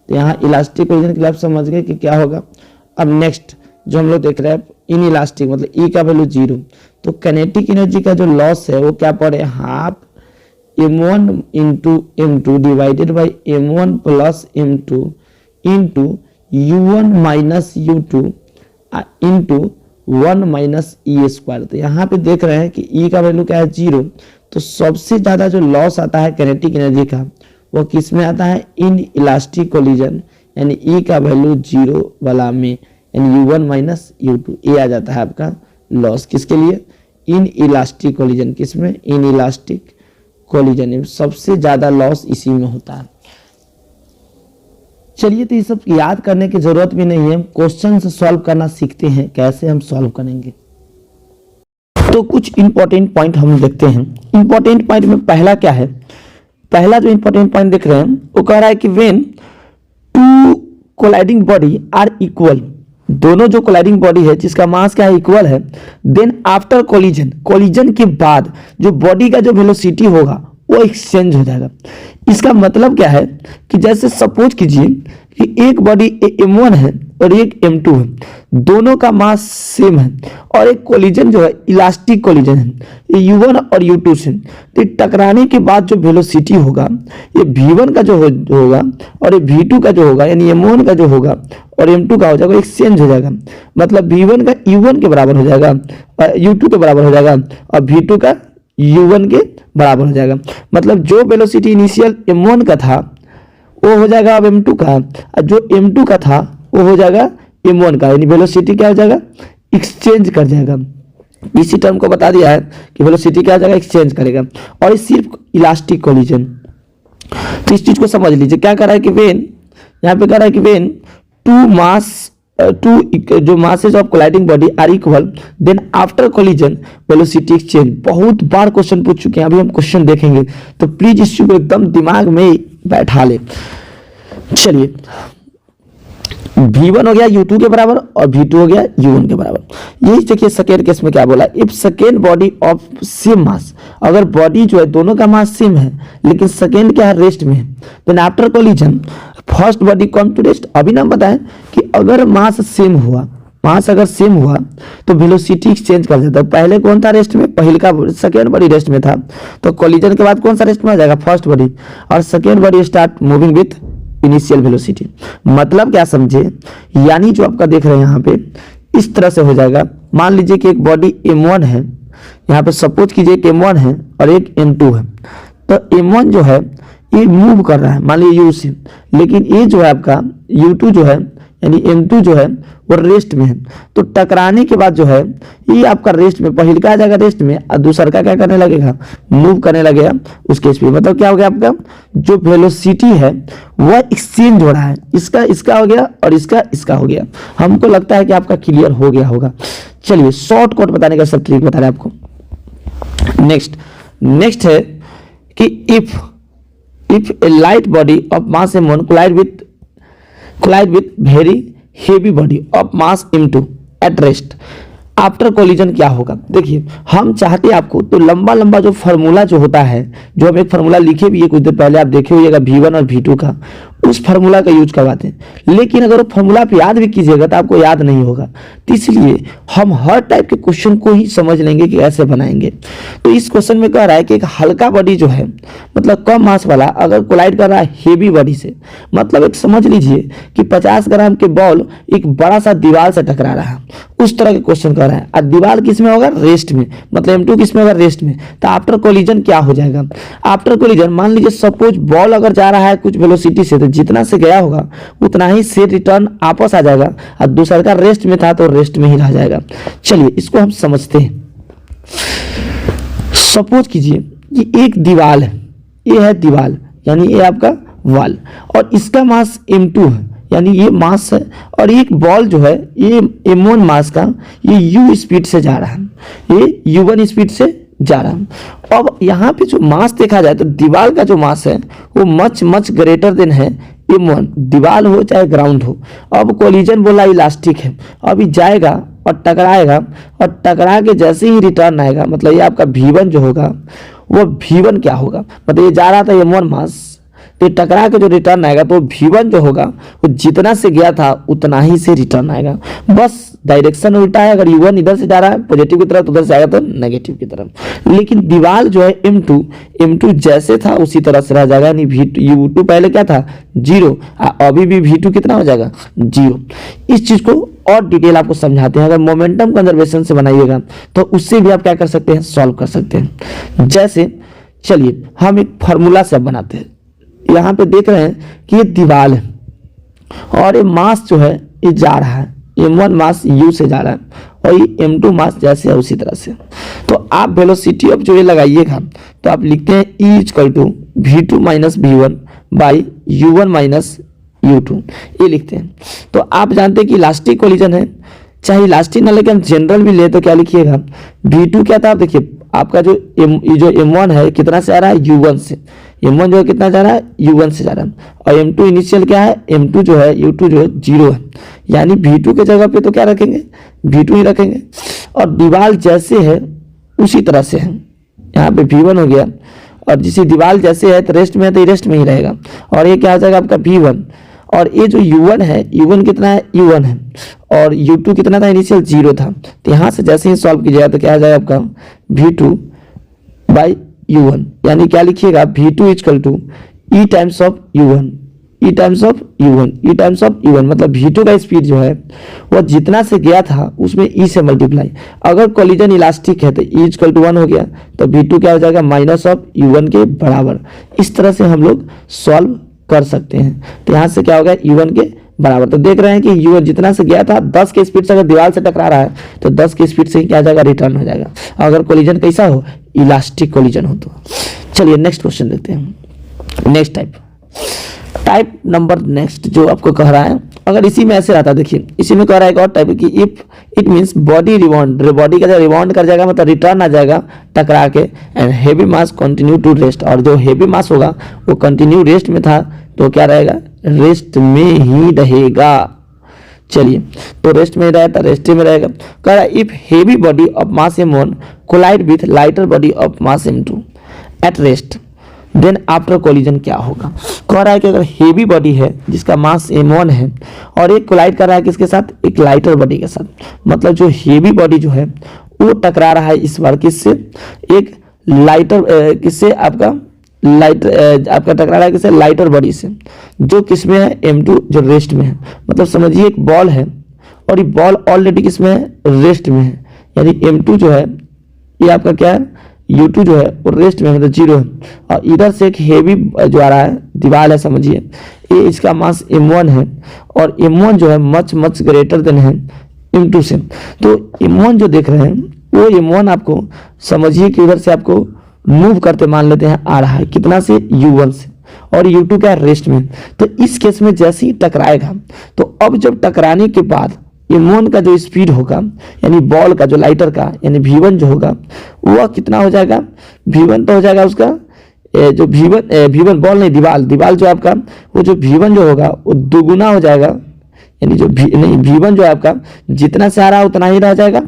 तो यहाँ इलास्टिक कोलिजन के लिए आप समझ गए कि क्या होगा। अब नेक्स्ट जो हम लोग देख रहे हैं इन इलास्टिक, मतलब E का वैल्यू 0, तो काइनेटिक एनर्जी का जो लॉस है वो क्या पड़े, half m1 × m2 divided by m1 + m2 into u1 - u2 into 1 - e²। तो यहाँ पे देख रहे हैं कि E का वैल्यू क्या है 0, तो सबसे ज्यादा जो लॉस आता है काइनेटिक एनर्जी का वो किस में आता है, इन इलास्टिक कोलिजन, यानी E का वैल्यू 0 वाला में, यानी u1 - u2, ये आ जाता है आपका लॉस किसके लिए, इन इलास्टिक कोलिजन, किसमें, इन इलास्टिक कोलिजन में सबसे ज्यादा लॉस इसी में होता है। चलिए तो ये सब याद करने की जरूरत भी नहीं है, क्वेश्चन से सॉल्व करना सीखते हैं, कैसे हम सॉल्व करेंगे। तो कुछ इंपॉर्टेंट पॉइंट हम देखते हैं। इंपॉर्टेंट पॉइंट में पहला क्या है, पहला जो इंपॉर्टेंट पॉइंट देख रहे हैं वो कह रहा है कि when two colliding body are equal, दोनों जो कोलाइडिंग बॉडी है जिसका मास क्या है इक्वल है, देन आफ्टर कोलिजन, कोलिजन के बाद जो बॉडी का जो वेलोसिटी होगा वो एक्सचेंज हो जाएगा। इसका मतलब क्या है कि जैसे सपोज कीजिए कि एक बॉडी m1 है और एक m2 है, दोनों का मास सेम है और एक कोलिजन जो है इलास्टिक कोलिजन है, ये u1 और u2 से, तो टकराने के बाद जो वेलोसिटी होगा ये v1 का जो होगा और ये v2 का जो होगा, यानी m1 का जो होगा और m2 का हो जाएगा, एक्सचेंज हो जाएगा। मतलब v1 का u1 के बराबर हो जाएगा, u2 के बराबर हो जाएगा और v2 का u1 के बराबर हो जाएगा। मतलब जो वेलोसिटी इनिशियल m1 का था वो हो जाएगा अब m2 का, और जो m2 का था वो हो जाएगा m1 का, यानी वेलोसिटी क्या हो जाएगा, एक्सचेंज कर जाएगा। इसी टर्म को बता दिया है कि वेलोसिटी क्या हो जाएगा, एक्सचेंज करेगा। और ये सिर्फ इलास्टिक कोलिजन, तो इस चीज को समझ लीजिए। क्या कर रहा है कि वेन, यहाँ पे कह रहा है कि वेन टू जो masses of colliding body are equal, then after collision velocity exchange. बहुत बार क्वेश्चन पूछ चुके हैं, अभी हम क्वेश्चन देखेंगे, तो प्लीज इस चीज को एकदम दिमाग में बैठा ले। चलिए v1 हो गया u2 के बराबर और v2 हो गया u1 के बराबर। यही देखिए सेकेंड केस में क्या बोला, if second body of same mass, अगर बॉडी जो है दोनों का मास सेम है लेकिन सेकेंड क्या है, रेस्ट में है, then after collision first body come to rest. अभी ना बताएं कि अगर मास सेम हुआ, मास अगर सेम हुआ तो वेलोसिटी एक्सचेंज कर देता है। पहले कौन था रेस्ट में, पहले का सेकेंड बॉडी रेस्ट में था, तो कोलिजन के बाद कौन सा रेस्ट में आ जाएगा, फर्स्ट बॉडी, और second body start moving with initial velocity. मतलब क्या समझे, यानी जो आपका देख रहे हैं यहाँ पे इस तरह से हो जाएगा। मान लीजिए कि एक बॉडी m1 है, यहाँ पे सपोज कीजिए कि m1 है और एक m2 है, तो m1 जो है ये मूव कर रहा है मान लीजिए u से, लेकिन ये जो है आपका u2 जो है यानी m2 जो है वो रेस्ट में है। तो टकराने के बाद जो है ये आपका रेस्ट में, पहले का आ जाएगा रेस्ट में और दूसरा का क्या करने लगेगा, मूव करने लगेगा उसके स्पीड। मतलब क्या हो गया, आपका जो वेलोसिटी है वह एक्सचेंज हो रहा है, इसका हो गया और इसका हो गया। हमको लगता है कि आपका क्लियर हो गया होगा। चलिए शॉर्टकट बताने का सब ट्रिक बता रहे हैं आपको। नेक्स्ट है कि if A light body of mass m1 collide with very heavy body of mass m2 at rest, after collision क्या होगा। देखिए हम चाहते हैं आपको तो लंबा जो फार्मूला जो होता है, जो हम एक फार्मूला लिखे भी है कुछ देर पहले, आप देखे होइएगा v1 और v2 का, उस फार्मूला का यूज करवाते हैं। लेकिन अगर वो फार्मूला आप याद भी कीजिएगा तो आपको याद नहीं होगा, तो इसलिए हम हर टाइप के क्वेश्चन को ही समझ लेंगे कि कैसे बनाएंगे। तो इस क्वेश्चन में कह रहा है कि एक हल्का बॉडी जो है, मतलब कम मास वाला, अगर कोलाइड कर रहा है हेवी बॉडी से, मतलब एक समझ लीजिए कि 50 ग्राम के बॉल एक बड़ा सा दीवार से टकरा रहा है, उस तरह के क्वेश्चन कर रहा है। और दीवार किस में होगा? रेस्ट में, मतलब M2 किस में होगा? रेस्ट में। तो आफ्टर कोलिजन क्या हो जाएगा? आफ्टर कोलिजन मान लीजिए सपोज बॉल अगर जा रहा है कुछ वेलोसिटी से, तो जितना से गया होगा उतना ही से रिटर्न वापस आ जाएगा, और दूसरा का रेस्ट में था तो रेस्ट में ही रह जाएगा। चलिए इसको हम समझते हैं। सपोज कीजिए कि एक दीवार है, ये है दीवार, यानी ये आपका वॉल, और इसका मास M2 है, यानी ये मास है, और एक बॉल जो है ये M1 मास का ये U स्पीड से जा रहा है, ये U1 स्पीड से जा रहा है। अब यहाँ पे जो मास देखा जाए तो दीवार का जो मास है वो मच मच ग्रेटर देन है M1, दीवार हो चाहे ग्राउंड हो। अब कोलिजन बोला इलास्टिक है, अभी जाएगा और टकराएगा, और टकरा के जैसे ही रिटर्न आएगा, मतलब ये आपका V1 जो होगा वो V1 क्या होगा? मतलब ये जा रहा था M1 मास, तो टकरा के जो रिटर्न आएगा तो V1 जो होगा वो जितना से गया था उतना ही से रिटर्न आएगा, बस डायरेक्शन उल्टा है। अगर U1 इधर से जा रहा है पॉजिटिव की तरफ, तो उधर से आएगा तो नेगेटिव की तरफ। लेकिन दीवार जो है M2 जैसे था उसी तरह से रह जाएगा, यानी U2 पहले क्या था? 0, अभी भी V2 कितना हो जाएगा? 0। इस चीज को और डिटेल आपको समझाते हैं। अगर मोमेंटम कंजर्वेशन से बनाइएगा तो उससे भी आप क्या कर सकते हैं? सॉल्व कर सकते हैं। जैसे चलिए हम एक फार्मूला से बनाते हैं। यहाँ पे देख रहे हैं कि ये दीवार है और ये मास जो है ये जा रहा है, M1 मास U से जा रहा है, और ये M2 मास जैसे है उसी तरह से। तो आप वेलोसिटी ऑफ जो ये लगाइएगा तो आप लिखते हैं E = V2 - V1 by U1 minus U2, ये लिखते हैं। तो आप जानते हैं कि इलास्टिक कोलिजन है, चाहे इलास्टिक ना लेकिन हम जनरल भी ले तो क्या लिखिएगा? V2 क्या था? आप देखिए आपका जो M1 है कितना से आ रहा है? U1 से। M1 जो है कितना जा रहा है? U1 से जा रहा है। और M2 इनिशियल क्या है? M2 जो है U2 जो है 0 है, यानी V2 के जगह पे तो क्या रखेंगे? V2 ही रखेंगे। और दीवार जैसे है उसी तरह से है, यहाँ पे V1 हो गया, और जिस दीवार जैसे है तो रेस्ट में है तो रेस्ट में ही रहेगा, और ये क्या हो जाएगा आपका V1। और ये जो U1 है, U1 कितना है? U1 है, और U2 कितना था? इनिशियल 0 था। तो यहाँ से जैसे ही सॉल्व कीजिएगा तो क्या आ जाएगा आपका? V2 बाई U1, यानी क्या लिखिएगा? V2 = E times of U1, E times of U1, E times of U1, मतलब V2 का स्पीड जो है वो जितना से गया था उसमें E से मल्टीप्लाई। अगर कोलिजन इलास्टिक है तो E = 1 हो गया, तो V2 क्या हो जाएगा? माइनस ऑफ U1 के बराबर। इस तरह से हम लोग सॉल्व कर सकते हैं। तो यहाँ से क्या होगा? U1 के बराबर। तो देख रहे हैं कि U1 जितना से गया था 10 के स्पीड से अगर दीवार से टकरा रहा है तो 10 के स्पीड से ही क्या जाएगा? रिटर्न हो जाएगा। अगर कोलिजन कैसा हो? इलास्टिक कोलिजन हो तो। चलिए नेक्स्ट क्वेश्चन देखते हैं। नेक्स्ट टाइप नंबर नेक्स्ट जो आपको कह रहा है, अगर इसी में ऐसे रहता, देखिए इसी में कह रहा है एक और टाइप की, if it means body rebound, body का रिबाउंड कर जाएगा मतलब रिटर्न आ जाएगा टकरा के, and heavy mass continue to rest, और जो हेवी मास होगा वो कंटिन्यू रेस्ट में था तो क्या रहेगा? रेस्ट में ही रहेगा। चलिए तो रेस्ट में रहेगा, रेस्ट में रहेगा। कह रहा है if heavy body of mass M1 collide with lighter body of mass M2 at rest then after collision क्या होगा? कह रहा है कि अगर हेवी बॉडी है जिसका मास M1 है और एक कोलाइड कर रहा है किसके साथ? एक लाइटर बॉडी के साथ, मतलब जो हेवी बॉडी जो है वो टकरा रहा है इस बार किससे? एक लाइटर किससे? आपका लाइटर आपका टकरा रहा है किससे? लाइटर बॉडी से, जो किसमें है? M2 जो रेस्ट में है। मतलब समझिए एक बॉल है और ये बॉल ऑलरेडी किसमें है? रेस्ट में है, यानी M2 जो है ये आपका क्या है? U2 जो है वो रेस्ट में मतलब 0 है, और इधर से एक हेवी जो आ रहा है दीवार है, समझिए ये इसका मास M1 है, और M1 जो है मच मच ग्रेटर देन है M2 से। तो M1 जो देख रहे हैं वो M1 आपको समझिए कि उधर से आपको मूव करते मान लेते हैं आ रहा है कितना से? U1 से, और U2 क्या? रेस्ट में। तो इस केस में जैसे ही टकराएगा तो अब जब टकराने के बाद M1 का जो स्पीड होगा, यानी बॉल का जो लाइटर का, यानी V1 जो होगा वह कितना हो जाएगा? V1 तो हो जाएगा उसका जो V1 बॉल नहीं, दीवार जो आपका वो जो V1 जो होगा वो दुगुना हो जाएगा, यानी जो V1 जो है आपका जितना से आ रहा है उतना ही रह जाएगा,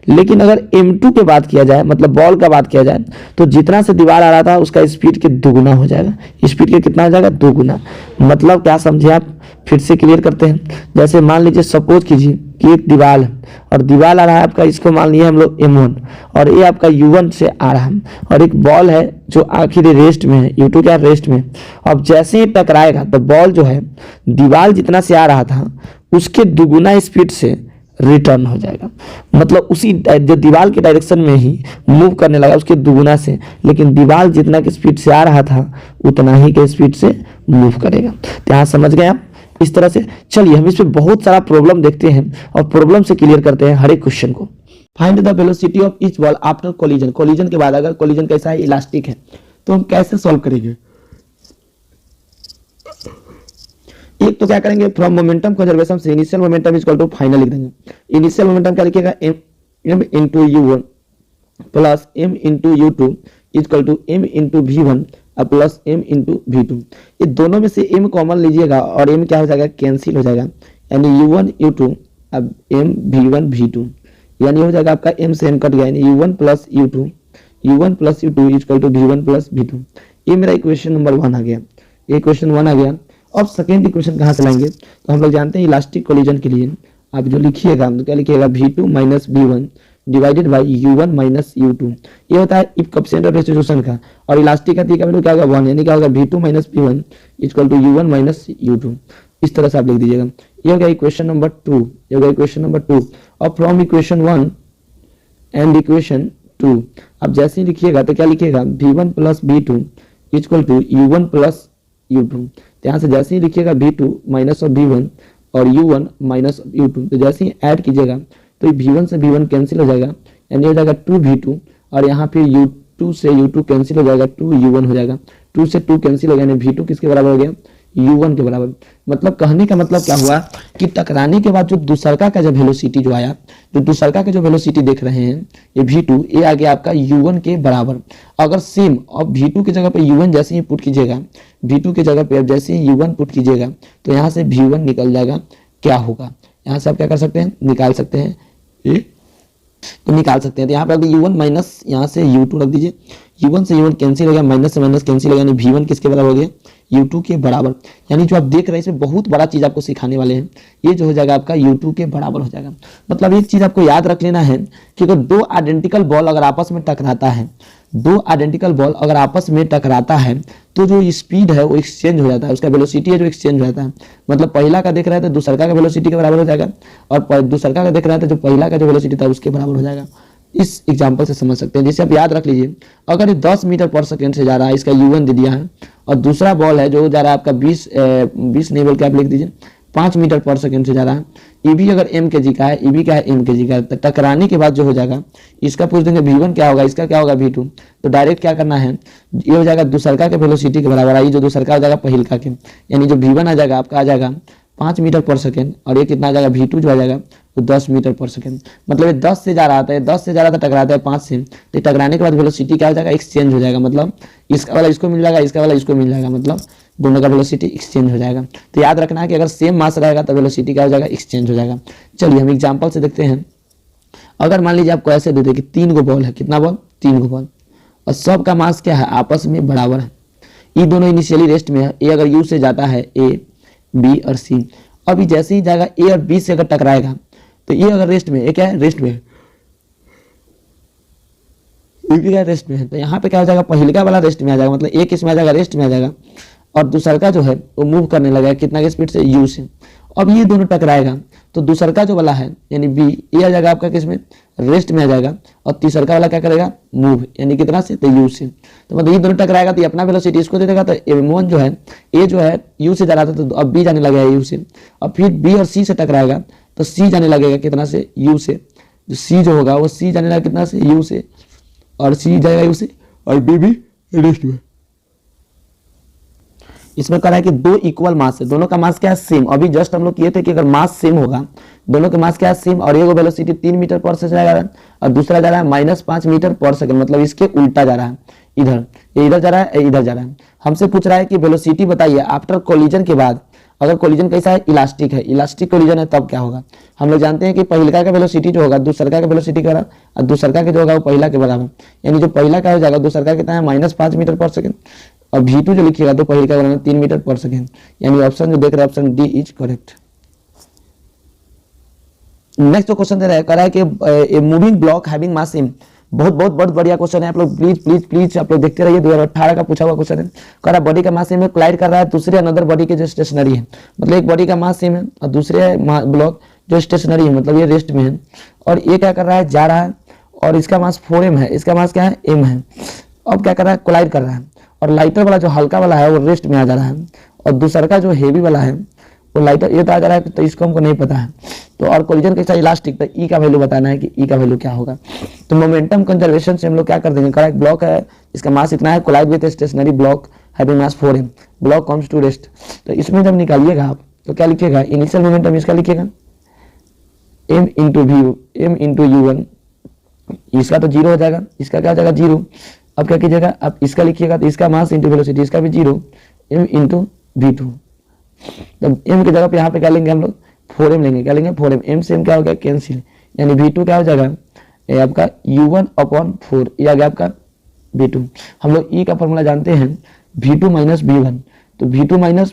लेकिन अगर m2 के बात किया जाए, मतलब बॉल का बात किया जाए, तो जितना से दीवार आ रहा था उसका स्पीड के दुगुना हो जाएगा। स्पीड के कितना हो जाएगा? दुगुना। मतलब क्या समझे आप? फिर से क्लियर करते हैं। जैसे मान लीजिए, सपोज कीजिए कि एक दीवार है और दीवार आ रहा है आपका, इसको मान लिया हम लोग m1 और ये आपका u1 से आ रहा है, और एक बॉल है जो आखिर रेस्ट में है, u2 क्या रेस्ट में। अब जैसे ही टकराएगा तो बॉल जो है दीवार जितना से आ रहा था उसके दुगुना स्पीड से रिटर्न हो जाएगा। मतलब उसी जो दीवार के डायरेक्शन में ही मूव करने लगा उसके दुगुना से, लेकिन दीवार जितना के स्पीड से आ रहा था उतना ही के स्पीड से मूव करेगा। तो यहाँ समझ गए आप? इस तरह से चलिए हम इस पे बहुत सारा प्रॉब्लम देखते हैं और प्रॉब्लम से क्लियर करते हैं हर एक क्वेश्चन को। Find the velocity of each ball after collision. Collision के बाद अगर कोलिजन कैसा है? इलास्टिक है, तो हम कैसे सॉल्व करेंगे? एक तो क्या करेंगे, फ्रॉम मोमेंटम कंजर्वेशन से initial momentum is equal to final लिख देंगे। इनिशियल मोमेंटम क्या लिखिएगा? m into u1 plus m into u2 is equal to m into v1 plus m into v2। ये दोनों में से m कॉमन लीजिएगा और m क्या हो जाएगा? कैंसिल हो जाएगा, यानी u1 u2 अब m v1 v2, यानी हो जाएगा आपका m से m कट गया, यानी u1 plus u2 is equal to v1 plus v2। ये मेरा इक्वेशन नंबर 1 आ गया, ये इक्वेशन 1 आ गया। अब सेकेंड इक्वेशन कहाँ से लाएंगे? तो हम लोग जानते हैं इलास्टिक कोलिजन के लिए आप जो लिखिएगा तो क्या लिखिएगा? v2 minus v1 divided by u1 minus u2। ये होता है इफ कोएफिशिएंट ऑफ रेस्टिट्यूशन का, और इलास्टिक का तरीका में क्या होगा? 1, यानी क्या होगा? v2 minus v1 equal to u1 minus u2। इस तरह से आप लिख दीजिएगा। ये हो गया इक्वेशन नंबर 2, ये हो गया इक्वेशन नंबर 2। और फ्रॉम इक्वेशन 1 एंड इक्वेशन 2 आप जैसे ही लिखिएगा तो क्या लिखिएगा? v1 plus v2 equal to u1 plus u2। तो यहाँ से जैसे ही लिखिएगा v2 माइनस ऑफ v1 और u1 माइनस ऑफ u2, तो जैसे ही ऐड कीजिएगा तो v1 से v1 कैंसिल हो जाएगा, यानी हो जाएगा 2v2, और यहाँ फिर u2 से u2 कैंसिल हो जाएगा, 2u1 हो जाएगा, 2 से 2 कैंसिल हो गया, यानी v2 किसके बराबर हो गया? u1 के बराबर। मतलब कहने का मतलब क्या हुआ कि टकराने के बाद जो दूसरका का जो वेलोसिटी जो आया, जो दूसरका का जो वेलोसिटी देख रहे हैं ये v2, ये आ गया आपका u1 के बराबर। अगर सेम अब v2 की जगह पे u1 जैसे ही पुट कीजिएगा, v2 की जगह पे अब जैसे ही u1 पुट कीजिएगा तो यहाँ से v1 निकल जाएगा। क्या होगा? यहाँ से आप क्या कर सकते हैं? निकाल सकते हैं, तो निकाल सकते हैं। तो यहाँ पे u1 माइनस यहाँ से u2 रख दीजिए, u1 से u1 कैंसिल हो गया, माइनस से माइनस कैंसिल हो गया, यानी v1 किसके बराबर हो गया? u2 के बराबर। यानी जो आप देख रहे हैं इसमें बहुत बड़ा चीज आपको सिखाने वाले हैं, ये जो हो जाएगा आपका u2 के बराबर हो जाएगा। मतलब एक चीज आपको याद रख लेना है कि अगर दो आइडेंटिकल बॉल अगर आपस में टकराता है, दो आइडेंटिकल बॉल अगर आपस में टकराता है तो जो स्पीड है वो एक्सचेंज हो जाता है, उसका वेलोसिटी है जो एक्सचेंज हो जाता है। मतलब पहला का देख रहा है तो दूसरका का वेलोसिटी के बराबर हो जाएगा, और दूसरका का देख रहा है तो जो पहला का जो वेलोसिटी था उसके बराबर हो जाएगा। इस एग्जांपल से समझ सकते हैं, जिसे आप याद रख लीजिए। अगर ये 10 मीटर पर सेकेंड से जा रहा है, इसका u1 दे दिया है, और दूसरा बॉल है जो जा रहा है आपका 20 नहीं बल्कि आप लिख दीजिए 5 मीटर पर सेकेंड से जा रहा है, ई बी अगर m के जी का है, ई बी क्या है? m के जी का है। तो टकराने के बाद जो हो जाएगा इसका पूछ देंगे v1 क्या होगा, इसका क्या होगा? v2। तो डायरेक्ट क्या करना है, ये हो जाएगा दूसरका के वेलोसिटी के बराबर आई, जो दूसरका हो जाएगा पहिलका के, यानी जो v1 आ जाएगा आपका आ जाएगा 5 मीटर पर सेकेंड, और ये कितना आ जाएगा? v2 जो आ जाएगा वो 10 मीटर पर सेकेंड। मतलब ये 10 से जा रहा था, 10 से जा रहा था, टकराता है 5 से, तो टकराने के बाद वेलोसिटी क्या हो जाएगा? एक्सचेंज हो जाएगा। मतलब इसका वाला इसको मिल जाएगा, इसका वाला इसको मिल जाएगा, मतलब दोनों का वेलोसिटी एक्सचेंज हो जाएगा। तो याद रखना है कि अगर सेम मास रहेगा तो वेलोसिटी क्या हो जाएगा? एक्सचेंज हो जाएगा। चलिए हम एग्जांपल से देखते हैं। अगर मान लीजिए आपको ऐसे दे दे कि 3 गो बॉल है, कितना बॉल? 3 गो बॉल, और सब का मास क्या है? आपस में बराबर है। ये दोनों इनिशियली रेस्ट में है, ए अगर यू से जाता है, ए बी और सी, अभी जैसे ही जाएगा ए और बी से अगर टकराएगा तो ये अगर रेस्ट में, ये क्या है? रेस्ट में, क्या रेस्ट में है, तो यहाँ पे क्या हो जाएगा? पहिलका वाला रेस्ट में आ जाएगा, मतलब एक इसमें आ जाएगा, रेस्ट में आ जाएगा, और दूसरका जो है वो मूव करने लगेगा कितना के स्पीड से? u से। अब ये दोनों टकराएगा तो दूसरका जो वाला है यानी b, ये आ जाएगा आपका किसमें? रेस्ट में आ जाएगा, और तीसरका वाला क्या करेगा? मूव, यानी कितना से? तो u से। तो मतलब ये दोनों टकराएगा तो ये अपना वेलोसिटी इसको दे देगा, तो m1 जो है, a जो है u से जा रहा था तो अब b जाने लगेगा u से, और फिर b और c से टकराएगा तो c जाने लगेगा कितना से? u से। जो c जो होगा वो c जाने लगेगा कितना से? u से, और c जाएगा u से, और b भी रेस्ट में। इसमें कह रहा है कि दो इक्वल मास है, दोनों का मास क्या है? सेम। अभी जस्ट हम लोग किए थे कि अगर मास सेम होगा, दोनों का मास क्या है? सेम, और ये वेलोसिटी 3 मीटर पर सेकंड जा रहा है और दूसरा जा रहा है -5 मीटर पर सेकंड, मतलब इसके उल्टा जा रहा है, इधर, ये इधर जा रहा है, इधर जा रहा है। हमसे पूछ रहा है कि वेलोसिटी बताइए आफ्टर कोलिजन के बाद अगर कोलिजन कैसा है, इलास्टिक है, इलास्टिक कोलिजन है, तब क्या होगा, हम लोग जानते हैं कि पहिलका का वेलोसिटी जो होगा दूसरका का वेलोसिटी का और दूसरका के जो होगा वो पहला के बराबर, यानी जो पहला का हो जाएगा दूसरका कितना है -5 मीटर पर सेकेंड, और V2 जो लिखिएगा तो पहले का बराबर 3 मीटर पर सेकेंड, यानी ऑप्शन जो देख रहे हैं option D is correct. Next जो क्वेश्चन दे रहा है, कह रहा है कि a moving block having mass m, बहुत बढ़िया क्वेश्चन है, आप लोग प्लीज आप लोग देखते रहिए, 2018 का पूछा हुआ क्वेश्चन है। कह रहा बॉडी का मास m कोलाइड कर रहा है दूसरे अनदर बॉडी के जो स्टेशनरी है, मतलब एक बॉडी का मास m है और दूसरे ब्लॉक जो स्टेशनरी है मतलब ये रेस्ट में है, और ये क्या कर रहा है, जा रहा है, और इसका मास 4m है, इसका मास क्या है, m है। अब क्या कर रहा है, कोलाइड कर रहा है, और लाइटर वाला जो हल्का वाला है वो रेस्ट में आ जा रहा है, और दूसरा का जो हेवी वाला है वो लाइटर ये तो आ जा रहा है, तो इसको हमको नहीं पता है। तो और कोलिजन कैसा, इलास्टिक, तो ई का वैल्यू बताना है कि ई का वैल्यू क्या होगा। तो मोमेंटम कंजर्वेशन से हम लोग क्या कर देंगे, करेक्ट, ब्लॉक है, इसका मास इतना है, collide with stationary block having mass 4m, block comes to rest. तो इसमें जब निकालिएगा आप तो क्या लिखिएगा, इनिशियल मोमेंटम इसका लिखिएगा m इंटू u1, इसका तो 0 हो जाएगा, इसका क्या हो जाएगा 0। अब क्या कीजिएगा, आप इसका लिखिएगा तो इसका मास इंटू वेलोसिटी, इसका भी 0, m इंटू v2। तो m की जगह पे यहाँ पे क्या लेंगे हम लोग, 4m लेंगे, क्या लेंगे 4m, m से m क्या हो गया कैंसिल, यानी v2 क्या हो जाएगा, ये आपका u1/4, ये आ गया आपका v2। हम लोग e का फॉर्मूला जानते हैं v2 माइनस v1, तो v2 minus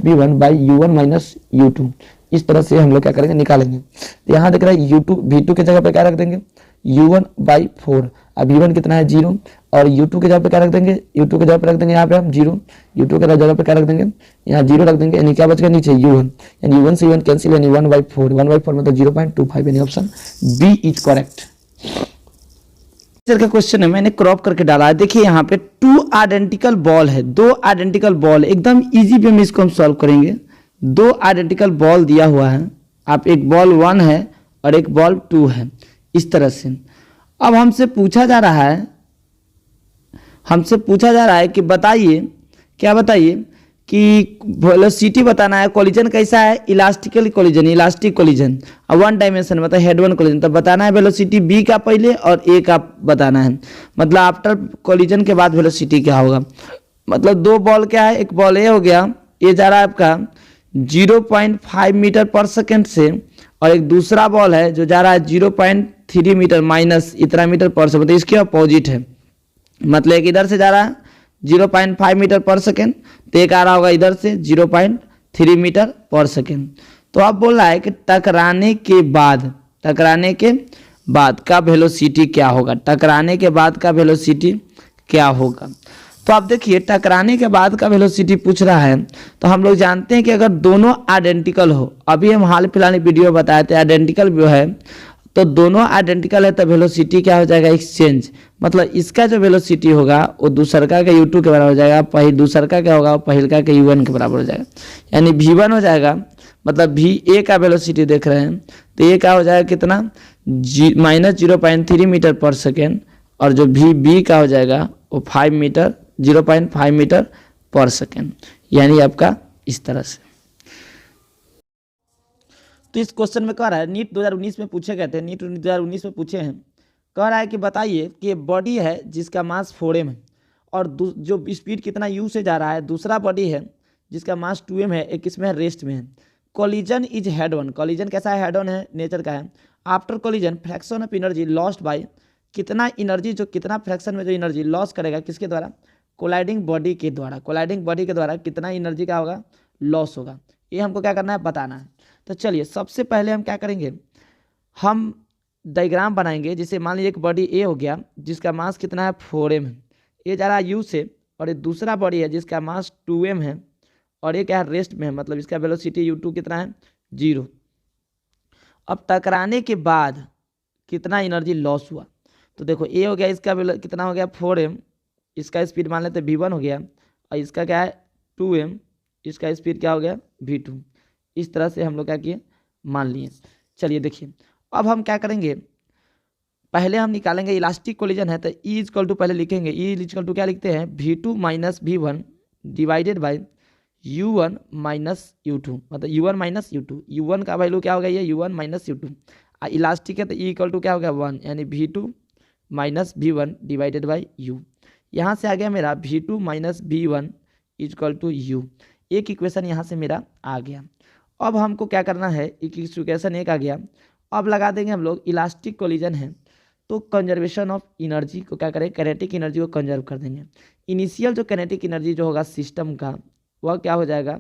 v1 by u1 minus u2, इस तरह से हम लोग क्या करेंगे, निकालेंगे। तो यहाँ देख रहा है v2 की जगह पे क्या रख देंगे, u1/4, अब v1 कितना है 0, और u2 की जगह पे क्या रख देंगे, u2 की जगह पे रख देंगे यहाँ पे हम 0, u2 की जगह पे क्या रख देंगे, यहाँ 0 रख देंगे, यानी क्या बच गया नीचे u1, यानी u1 से u1 कैंसिल, यानी 1/4 मतलब 0.25, यानी ऑप्शन बी इज करेक्ट। का क्वेश्चन है, मैंने क्रॉप करके डाला है, देखिए यहाँ पे 2 आइडेंटिकल बॉल है, 2 आइडेंटिकल बॉल, एकदम इजी वे में इसको हम सॉल्व करेंगे। 2 आइडेंटिकल बॉल दिया हुआ है, आप एक बॉल 1 है और एक बॉल 2 है, इस तरह से। अब हमसे पूछा जा रहा है कि बताइए, क्या बताइए कि वेलोसिटी बताना है, कोलिजन कैसा है, इलास्टिक कोलिजन, और 1 डायमेंशन मतलब हेड 1 कोलिजन, तो बताना है वेलोसिटी बी का पहले और ए का बताना है, मतलब आफ्टर कोलिजन के बाद वेलोसिटी क्या होगा। मतलब 2 बॉल क्या है, एक बॉल ए हो गया, ये जा रहा है आपका 0.5 मीटर पर सेकेंड से, और एक दूसरा बॉल है जो जा रहा है 0.3 मीटर माइनस इतना मीटर पर सेकेंड, मतलब इसके अपोजिट है, मतलब एक इधर से जा रहा है 0.5 मीटर पर सेकेंड, तो एक आ रहा होगा इधर से 0.3 मीटर पर सेकेंड। तो अब बोल रहा है कि टकराने के बाद का वेलोसिटी क्या होगा, टकराने के बाद का वेलोसिटी क्या होगा। तो आप देखिए टकराने के बाद का वेलोसिटी पूछ रहा है, तो हम लोग जानते हैं कि अगर दोनों आइडेंटिकल हो, अभी हम हाल फिलहाल वीडियो बताए थे आइडेंटिकल जो है, तो दोनों आइडेंटिकल है तो वेलोसिटी क्या हो जाएगा, एक्सचेंज, मतलब इसका जो वेलोसिटी होगा वो दूसरका के u2 के बराबर हो जाएगा, दूसरका क्या होगा, पहिलका के u1 के बराबर हो जाएगा, यानी v1 हो जाएगा, मतलब va का वेलोसिटी देख रहे हैं तो ये क्या हो जाएगा कितना, -0.3 मीटर पर सेकेंड, और जो vb का हो जाएगा वो 0.5 मीटर पर सेकेंड, यानी आपका इस तरह से। तो इस क्वेश्चन में कह रहा है, नीट 2019 में पूछे गए थे, नीट 2019 में पूछे हैं, कह रहा है कि बताइए कि बॉडी है जिसका मास 4m है और जो स्पीड कितना u से जा रहा है, दूसरा बॉडी है जिसका मास 2m है, एक इसमें रेस्ट में है। कोलिजन इज हेड 1, कोलिजन कैसा है, हेड 1 है, नेचर का है। After collision fraction of energy lost by, कितना एनर्जी, जो कितना फ्रैक्शन में जो एनर्जी लॉस करेगा किसके द्वारा, कोलाइडिंग बॉडी के द्वारा, कोलाइडिंग बॉडी के द्वारा कितना एनर्जी का होगा, लॉस होगा, ये हमको क्या करना है, बताना है। तो चलिए सबसे पहले हम क्या करेंगे, हम डायग्राम बनाएंगे। जैसे मान लीजिए एक बॉडी ए हो गया जिसका मास कितना है 4m है, ये जा रहा है u से, और एक दूसरा बॉडी है जिसका मास 2m है और ये क्या है, रेस्ट में है, मतलब इसका वेलोसिटी u2 कितना है 0। अब टकराने के बाद कितना एनर्जी लॉस हुआ, तो देखो ए हो गया, इसका कितना हो गया 4m, इसका स्पीड मान लेते v1 हो गया, और इसका क्या है 2m, इसका स्पीड क्या हो गया v2। इस तरह से हम लोग क्या किए, मान लिए। चलिए देखिए अब हम क्या करेंगे, पहले हम निकालेंगे इलास्टिक कोलिजन है, तो E इक्वल टू पहले लिखेंगे, E इक्वल टू क्या लिखते हैं, v2 minus v1 divided by u1 minus u2, मतलब u1 माइनस u2, u1 का वैल्यू क्या होगा, ये u1 माइनस u2, इलास्टिक है तो E इक्वल टू क्या हो गया 1, यानी v2 minus v1 divided by u। यहाँ से आ गया मेरा v2 minus v1 equal to u। एक इक्वेशन यहाँ से मेरा आ गया। अब हमको क्या करना है, इक्वेशन एक आ गया, अब लगा देंगे हम लोग इलास्टिक कोलिजन है तो कंजर्वेशन ऑफ एनर्जी को क्या करें, काइनेटिक एनर्जी को कंजर्व कर देंगे। इनिशियल जो काइनेटिक एनर्जी जो होगा सिस्टम का वह क्या हो जाएगा,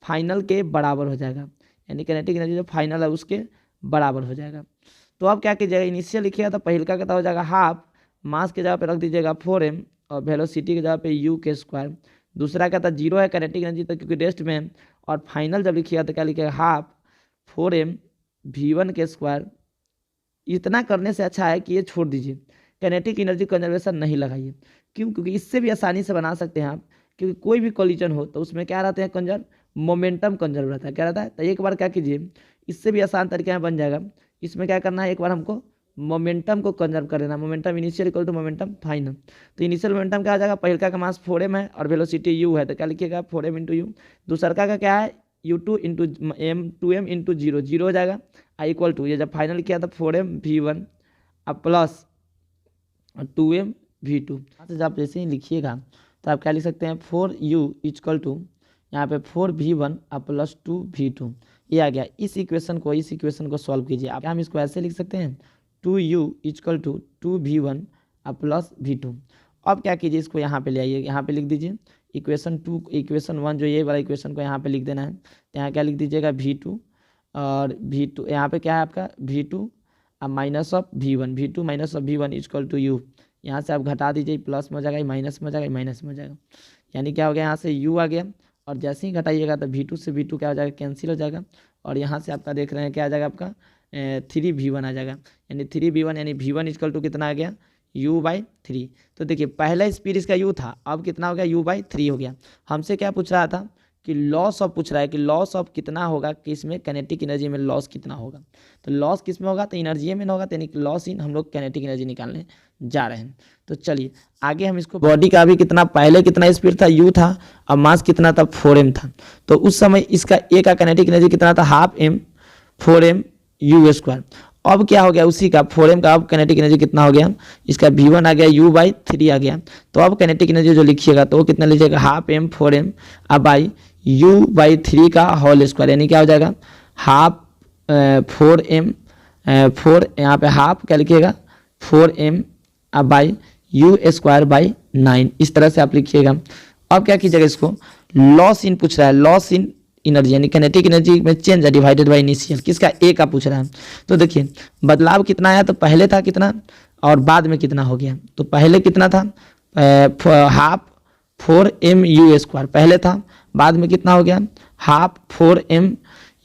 फाइनल के बराबर हो जाएगा, यानी काइनेटिक एनर्जी जो फाइनल है उसके बराबर हो जाएगा। तो अब क्या कीजिएगा, इनिशियल लिखिएगा तो पहले का कितना हो जाएगा हाफ, मास के जगह पे रख दीजिएगा 4m और वेलोसिटी के जगह पे u के स्क्वायर। दूसरा क्या था, जीरो है काइनेटिक एनर्जी तो क्योंकि रेस्ट में है, और फाइनल जब लिखिएगा तो क्या लिखिएगा हाफ 4m v1 के स्क्वायर। इतना करने से अच्छा है कि ये छोड़ दीजिए, काइनेटिक एनर्जी कंजर्वेशन नहीं लगाइए। क्यों, क्योंकि इससे भी आसानी से बना सकते हैं आप, क्योंकि कोई भी कोलिजन हो तो उसमें क्या रहते हैं कंजर्व, मोमेंटम कंजर्व रहता है। क्या रहता है, तो एक बार क्या कीजिए, इससे भी आसान तरीके में बन जाएगा। इसमें क्या करना है, एक बार हमको मोमेंटम को कंजर्व कर देना, momentum initial equal to momentum final. तो इनिशियल मोमेंटम क्या आ जाएगा, पहले का मास 4m है और वेलोसिटी u है तो क्या लिखिएगा 4m इंटू यू। दूसरा का क्या है u2 into m 2m into zero, zero हो जाएगा आई इक्वल टू, ये जब फाइनल किया था 4m v1 अब प्लस 2m v2। जब आप जैसे ही लिखिएगा तो आप क्या लिख सकते हैं 4u इक्वल टू यहाँ पे 4v1 अब प्लस 2v2, ये आ गया। इस इक्वेशन को सॉल्व कीजिए आप, हम इसको ऐसे लिख सकते हैं 2u इक्वल टू 2v1 अब प्लस v2। अब क्या कीजिए, इसको यहाँ पे ले आइए, यहाँ पे लिख दीजिए इक्वेशन 1 जो ये वाला इक्वेशन को यहाँ पे लिख देना है। तो यहाँ क्या लिख दीजिएगा v2 और v2 यहाँ पे क्या है आपका v2 अब minus of v1 minus of v1 equal to u। यहाँ से आप घटा दीजिए, प्लस में हो जाएगा, माइनस में हो जाएगा, माइनस में हो जाएगा, यानी क्या हो गया यहाँ से u आ गया। और जैसे ही घटाइएगा तो v2 से v2 क्या हो जाएगा, कैंसिल हो जाएगा। और यहाँ से आपका देख रहे हैं क्या आ जाएगा आपका 3v1 आ जाएगा, यानी 3v1 यानी v1 इक्वल टू कितना आ गया u/3। तो देखिए पहला स्पीड इसका u था, अब कितना हो गया u/3 हो गया। हमसे क्या पूछ रहा था कि लॉस ऑफ पूछ रहा है कि लॉस ऑफ कितना होगा, कि इसमें काइनेटिक एनर्जी में लॉस कितना होगा। तो लॉस किस में होगा, तो एनर्जी में होगा, तो यानी कि लॉस इन हम लोग काइनेटिक एनर्जी निकालने जा रहे हैं। तो चलिए आगे हम इसको, बॉडी का भी कितना, पहले कितना स्पीड था u था, अब मास कितना था 4m था। तो उस समय इसका ए का काइनेटिक एनर्जी कितना था, half m 4m u square. अब क्या हो गया, उसी का 4m का अब काइनेटिक एनर्जी कितना हो गया, इसका v1 आ गया u/3 आ गया। तो अब काइनेटिक एनर्जी जो लिखिएगा तो वो कितना लीजिएगा, हाफ m 4m अब बाई u/3 का होल स्क्वायर, यानी क्या हो जाएगा हाफ 4m 4 यहाँ पे हाफ क्या लिखिएगा 4m अब बाई u स्क्वायर बाई 9, इस तरह से आप लिखिएगा। अब क्या कीजिएगा, इसको लॉस इन पूछ रहा है, लॉस इन एनर्जी यानी काइनेटिक एनर्जी में चेंज है डिवाइडेड बाय इनिशियल, किसका ए का पूछ रहा है। तो देखिए बदलाव कितना आया, तो पहले था कितना और बाद में कितना हो गया। तो पहले कितना था हाफ 4m u स्क्वायर पहले था, बाद में कितना हो गया half 4m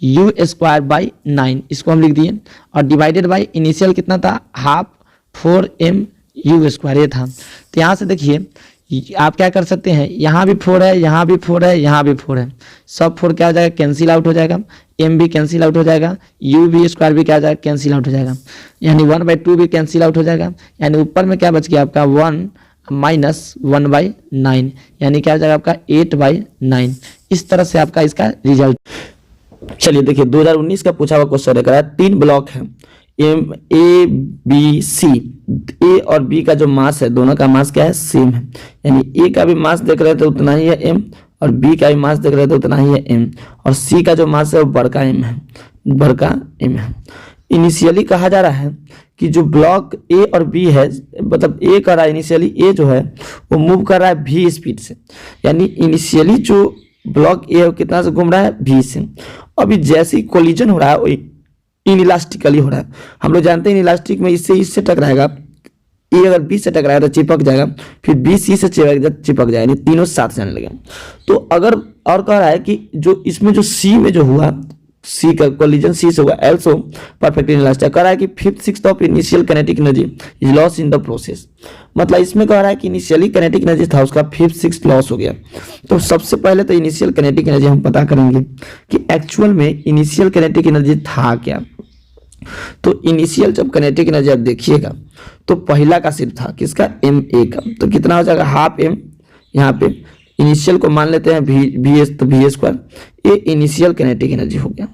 u square by 9, इसको हम लिख दिए। और डिवाइडेड बाई इनिशियल कितना था हाफ 4m u स्क्वायर ये था। तो यहाँ से देखिए आप क्या कर सकते हैं, यहाँ भी 4 है, यहाँ भी 4 है, यहाँ भी 4 है, सब 4 क्या हो जाएगा कैंसिल आउट हो जाएगा, m भी कैंसिल आउट हो जाएगा, u भी स्क्वायर भी क्या हो जाएगा कैंसिल आउट हो जाएगा, यानी 1/2 भी कैंसिल आउट हो जाएगा, यानी ऊपर में क्या बच गया आपका 1 माइनस 1/9, यानी क्या हो जाएगा आपका 8/9। इस तरह से आपका इसका रिजल्ट। चलिए देखिए 2019 का पूछा हुआ क्वेश्चन है, 3 ब्लॉक है एम ए बी सी, ए और बी का जो मास है दोनों का मास क्या है सेम है, यानी ए का भी मास देख रहे थे उतना ही है एम, और बी का भी मास देख रहे थे उतना ही है एम, और सी का जो मास है वो बड़का एम है, बड़का एम है। इनिशियली कहा जा रहा है कि जो ब्लॉक ए और बी है, मतलब ए कर रहा है इनिशियली, ए जो है वो मूव कर रहा है v स्पीड से, यानी इनिशियली जो ब्लॉक ए कितना से घूम रहा है v से। अभी जैसे ही कोलिजन हो रहा है इनइलास्टिकली हो रहा है, हम लोग जानते हैं इनइलास्टिक में इससे टकराएगा, ए अगर बी से टकराएगा तो चिपक जाएगा, फिर बी सी से चिपक जाएगा, यानी तीनों साथ जाने लगे। तो अगर और कह रहा है कि जो इसमें जो सी में जो हुआ, सी का कोलिजन सी से हुआ, एल्सो परफेक्ट इनइलास्टिक, कह रहा है कि 5/6 of initial kinetic energy is loss in the process. मतलब इसमें कह रहा है कि इनिशियली काइनेटिक एनर्जी था उसका 5/6 लॉस हो गया। तो सबसे पहले तो इनिशियल काइनेटिक एनर्जी हम पता करेंगे कि एक्चुअल में इनिशियल काइनेटिक एनर्जी था क्या। तो इनिशियल जब काइनेटिक एनर्जी आप देखिएगा तो पहला का सिर्फ था किसका एम ए का, तो कितना हो जाएगा हाफ एम, यहाँ पे इनिशियल को मान लेते हैं वी एस, तो वी स्क्वायर, ये इनिशियल काइनेटिक एनर्जी हो गया।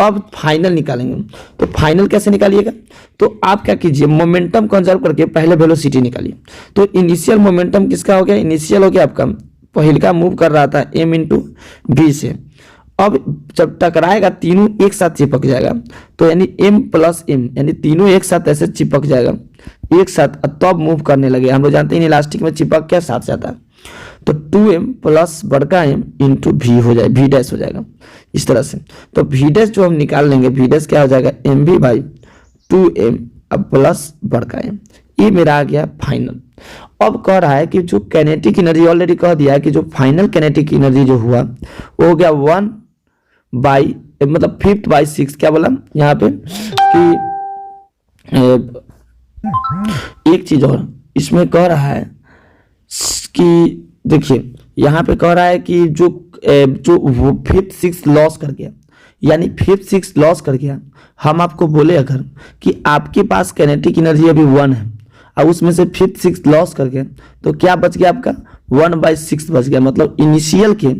अब फाइनल निकालेंगे, तो फाइनल कैसे निकालिएगा, तो आप क्या कीजिए मोमेंटम कंजर्व करके पहले वेलोसिटी निकालिए। तो इनिशियल मोमेंटम किसका हो गया, इनिशियल हो गया आपका पहिलका मूव कर रहा था m इंटू v से, अब जब टकराएगा तीनों एक साथ चिपक जाएगा, तो यानी m प्लस m यानी तीनों एक साथ ऐसे चिपक जाएगा एक साथ, तब मूव करने लगे। हम लोग जानते हैं इलास्टिक में चिपक क्या साथ जाता है, तो 2m प्लस बड़का m इंटू v हो जाए, v डैश हो जाएगा इस तरह से। तो v डैश जो हम निकाल लेंगे, v डैश क्या हो जाएगा mv बाई 2m अब प्लस बड़का m, ये मेरा आ गया फाइनल। अब कह रहा है कि जो कैनेटिक एनर्जी, ऑलरेडी कह दिया है कि जो फाइनल कैनेटिक एनर्जी जो हुआ वो हो गया 1 बाई मतलब 5/6, क्या बोला यहाँ पे कि एक चीज और इसमें कह रहा है कि देखिए यहाँ पे कह रहा है कि जो वो 5/6 लॉस कर गया, यानी 5/6 लॉस कर गया। हम आपको बोले अगर कि आपके पास कैनेटिक एनर्जी अभी 1 है और उसमें से 5/6 लॉस कर गया, तो क्या बच गया आपका 1/6 बच गया, मतलब इनिशियल के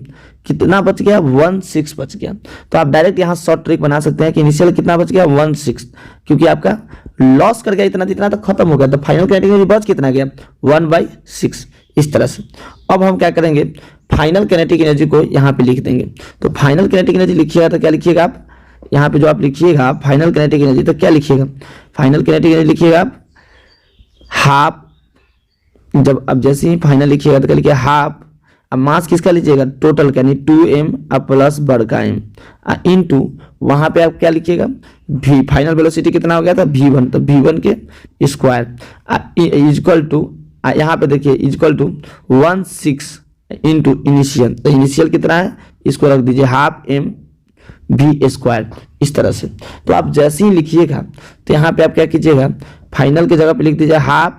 कितना बच गया 1/6 बच गया। तो आप डायरेक्ट यहाँ शॉर्ट ट्रिक बना सकते हैं कि इनिशियल कितना बच गया 1/6, क्योंकि आपका लॉस कर गया इतना तो खत्म हो गया, तो फाइनल कैनेटिक एनर्जी बच कितना गया 1/6 इस तरह से। अब हम क्या करेंगे, फाइनल कैनेटिक एनर्जी को यहाँ पे लिख देंगे। तो फाइनल कैनेटिक एनर्जी लिखिएगा तो क्या लिखिएगा आप, यहाँ पे जो आप लिखिएगा फाइनल कैनेटिक एनर्जी, तो क्या लिखिएगा फाइनल कैनेटिक एनर्जी लिखिएगा आप हाफ, जब अब जैसे ही फाइनल लिखिएगा तो क्या लिखिएगा हाफ, अब मास किसका लीजिएगा टोटल यानी 2m अब प्लस बड़का m इनटू वहां पे आप क्या लिखिएगा v, फाइनल वेलोसिटी कितना हो गया था v1, तो v1 के स्क्वायर इक्वल टू यहाँ पे देखिए इक्वल टू 1/6 इंटू इनिशियल, तो इनिशियल कितना है इसको रख दीजिए हाफ m v स्क्वायर इस तरह से। तो आप जैसे ही लिखिएगा तो यहाँ पे आप क्या कीजिएगा फाइनल की जगह पे लिख दीजिए हाफ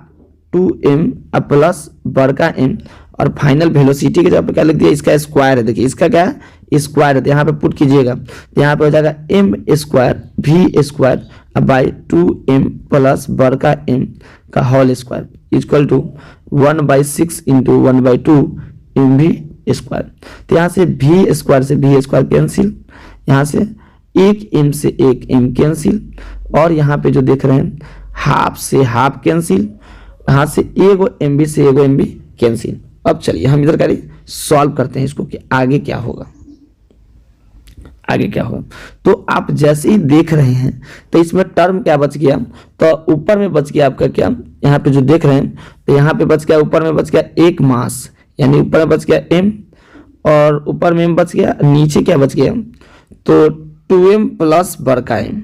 2m अब प्लस बड़का m, और फाइनल वेलोसिटी की जगह पे क्या लिख दिया इसका स्क्वायर है, देखिए इसका क्या है स्क्वायर है, तो यहाँ पे पुट कीजिएगा तो यहाँ पे हो जाएगा m स्क्वायर v स्क्वायर अब बाई 2m प्लस बड़का m का whole square equal to 1/6 into 1/2 mv square. तो यहाँ से v स्क्वायर से v स्क्वायर कैंसिल, यहाँ से एक m से एक m कैंसिल, और यहाँ पे जो देख रहे हैं हाफ से हाफ कैंसिल, यहाँ से एगो mv से एगो mv कैंसिल। अब चलिए हम इधर करिए सॉल्व करते हैं इसको कि आगे क्या होगा, आगे क्या होगा। तो आप जैसे ही देख रहे हैं तो इसमें टर्म क्या बच गया, तो ऊपर में बच गया आपका क्या, यहाँ पे जो देख रहे हैं तो यहाँ पे बच गया ऊपर में बच गया एक मास, यानी ऊपर में बच गया m और ऊपर में बच गया, नीचे क्या बच गया तो 2m प्लस बड़का m,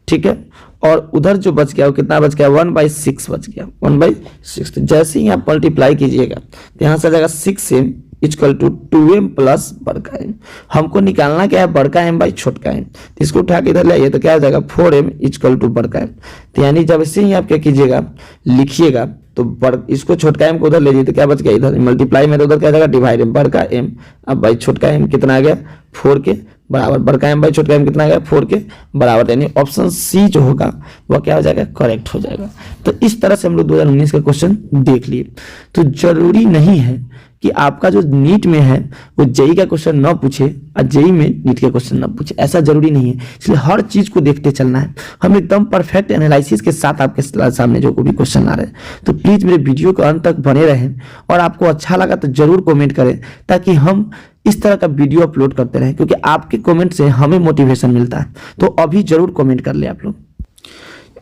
ठीक है। और उधर जो बच गया वो कितना बच गया 1/6 बच गया 1/6। तो जैसे ही आप मल्टीप्लाई कीजिएगा तो यहाँ से आ जाएगा 6m equal to 2m plus बड़का m। हमको निकालना क्या है बड़का m बाई छोटका m, तो इसको उठा के इधर लाइए तो क्या हो जाएगा 4m इक्वल टू बड़का m। तो यानी जब से ही आप क्या कीजिएगा लिखिएगा तो इसको छोटका m को उधर ले जाइए तो क्या बच गया इधर मल्टीप्लाई में, तो उधर क्या जाएगा डिवाइड बड़का m अब बाई छोटका m कितना आ गया 4 के बराबर, बड़का m बाई छोटका m कितना आ गया 4 के बराबर, यानी ऑप्शन सी जो होगा वह क्या हो जाएगा करेक्ट हो जाएगा। तो इस तरह से हम लोग 2019 का क्वेश्चन देख लिए। तो जरूरी नहीं है कि आपका जो नीट में है वो जेई का क्वेश्चन ना पूछे और जेई में नीट के क्वेश्चन ना पूछे, ऐसा जरूरी नहीं है। इसलिए हर चीज को देखते चलना है, हम एकदम परफेक्ट एनालिसिस के साथ आपके सामने जो भी क्वेश्चन आ रहे हैं। तो प्लीज मेरे वीडियो के अंत तक बने रहें, और आपको अच्छा लगा तो जरूर कमेंट करें ताकि हम इस तरह का वीडियो अपलोड करते रहें, क्योंकि आपके कमेंट से हमें मोटिवेशन मिलता है। तो अभी जरूर कमेंट कर ले आप लोग।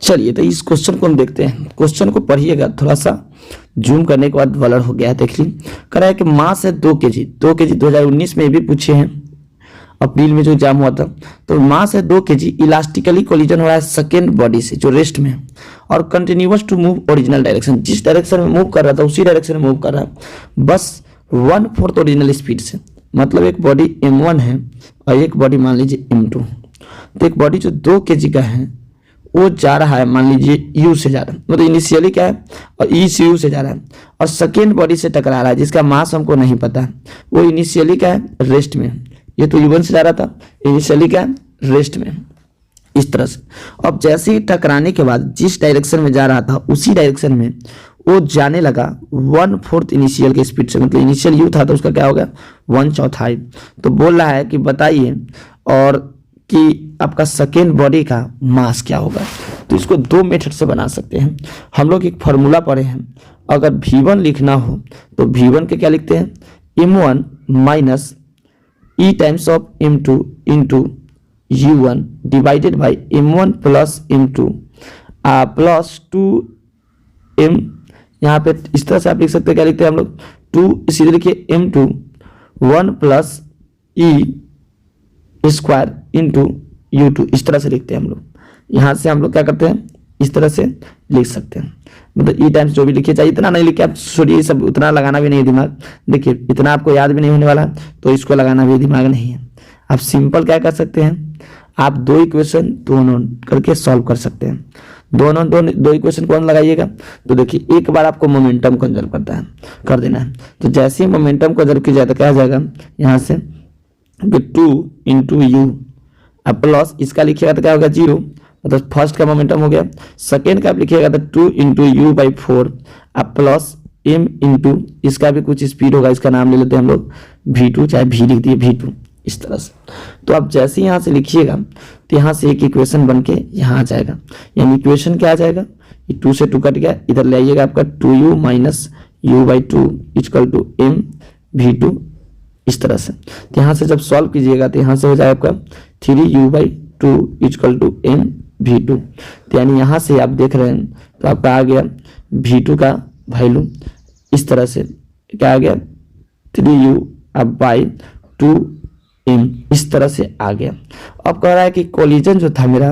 चलिए तो इस क्वेश्चन को हम देखते हैं, क्वेश्चन को पढ़िएगा, थोड़ा सा जूम करने के बाद ब्लर हो गया है, देख ली। कह रहा है कि मास है 2 kg, 2 kg 2019 में भी पूछे हैं, अप्रैल में जो एग्जाम हुआ था। तो मास है 2 kg, इलास्टिकली कोलिजन हो रहा है सेकेंड बॉडी से जो रेस्ट में है, और continuous to move original direction, जिस डायरेक्शन में मूव कर रहा था उसी डायरेक्शन में मूव कर रहा है, बस 1/4 ओरिजिनल स्पीड से। मतलब एक बॉडी m1 है और एक बॉडी मान लीजिए m2। तो एक बॉडी जो 2 kg का है वो जा रहा है मान लीजिए u से जा रहा है, मतलब इनिशियली क्या है और e से u से जा रहा है, और सेकेंड बॉडी से टकरा रहा है जिसका मास हमको नहीं पता है, वो इनिशियली क्या है रेस्ट में। ये तो u1 से जा रहा था, इनिशियली क्या है रेस्ट में, इस तरह से। अब जैसे ही टकराने के बाद जिस डायरेक्शन में जा रहा था उसी डायरेक्शन में वो जाने लगा 1/4 इनिशियल के स्पीड से, मतलब इनिशियल u था तो उसका क्या हो गया 1/4। तो बोल रहा है कि बताइए और कि आपका सेकेंड बॉडी का मास क्या होगा। तो इसको 2 मेथड से बना सकते हैं। हम लोग एक फॉर्मूला पढ़े हैं, अगर v1 लिखना हो तो v1 के क्या लिखते हैं m1 minus e times of m2 into u1 divided by m1 plus m2 plus 2m, यहाँ पे इस तरह से आप लिख सकते हैं, क्या लिखते हैं हम लोग 2, सीधे लिखिए m2 1 plus e square into u2, इस तरह से लिखते हैं हम लोग। यहाँ से हम लोग क्या करते हैं, इस तरह से लिख सकते हैं, मतलब ई टाइम्स जो भी लिखिए, चाहिए इतना नहीं लिखे आप, छोड़िए सब, उतना लगाना भी नहीं है दिमाग। देखिए इतना आपको याद भी नहीं होने वाला, तो इसको लगाना भी दिमाग नहीं है। आप सिंपल क्या कर सकते हैं, आप दो इक्वेशन दोनों करके सॉल्व कर सकते हैं। दो इक्वेशन कौन लगाइएगा, तो देखिए एक बार आपको मोमेंटम कंजर्व कर देना है। तो जैसे ही मोमेंटम कंजर्व किया जाए तो क्या आ जाएगा, यहाँ से 2 इंटू यू, अब प्लस इसका लिखिएगा तो क्या होगा 0, मतलब फर्स्ट का मोमेंटम हो गया। सेकेंड का आप लिखिएगा तो 2 इंटू यू बाई 4, अब प्लस m इंटू इसका भी कुछ स्पीड होगा, इसका नाम ले लेते हैं हम लोग v2, चाहे v लिख दिए v2, इस तरह से। तो आप जैसे यहाँ से लिखिएगा तो यहाँ से एक इक्वेशन बन के यहाँ आ जाएगा, यानी इक्वेशन क्या आ जाएगा, 2 से 2 कट गया, इधर ले आइएगा आपका 2u minus u by 2 equal to m v2, इस तरह से। तो यहाँ से जब सॉल्व कीजिएगा तो यहाँ से हो जाएगा आपका 3u by 2 equal to m v2। तो यानी यहाँ से आप देख रहे हैं तो आपका आ गया v2 का वैल्यू इस तरह से, क्या आ गया 3u अब बाई 2m, इस तरह से आ गया। अब कह रहा है कि कोलिजन जो था मेरा,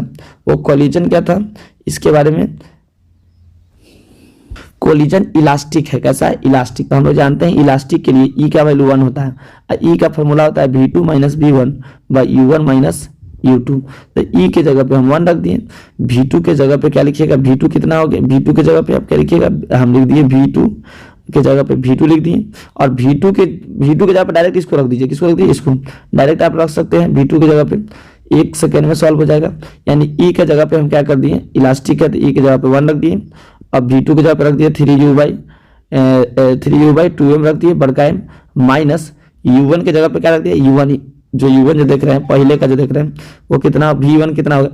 वो कोलिजन क्या था, इसके बारे में, कोलिजन इलास्टिक है। कैसा है, इलास्टिक। तो हम लोग जानते हैं इलास्टिक के लिए ई का वैल्यू 1 होता है, ई का फॉर्मूला होता है v2 minus v1 by u1 minus u2। तो ई के जगह पे हम 1 रख दिए, v2 के जगह पे क्या लिखिएगा, v2 कितना हो गया, v2 के जगह पे आप क्या लिखिएगा, हम लिख दिए v2 के जगह पे v2 लिख दिए, और v2 के जगह पे डायरेक्ट इसको रख दीजिए, किसको रख दीजिए, इसको डायरेक्ट आप रख सकते हैं v2 की जगह पे, 1 सेकेंड में सॉल्व हो जाएगा। यानी ई के जगह पे हम क्या कर दिए, इलास्टिक है तो ई के जगह पे 1 रख दिए, अब v2 की जगह पे रख दिए 3u बाई 2m रख दिए बड़का m, माइनस u1 के जगह पे क्या रख दिया, u1 जो देख रहे हैं, पहले का जो देख रहे हैं वो कितना, v1 कितना होगा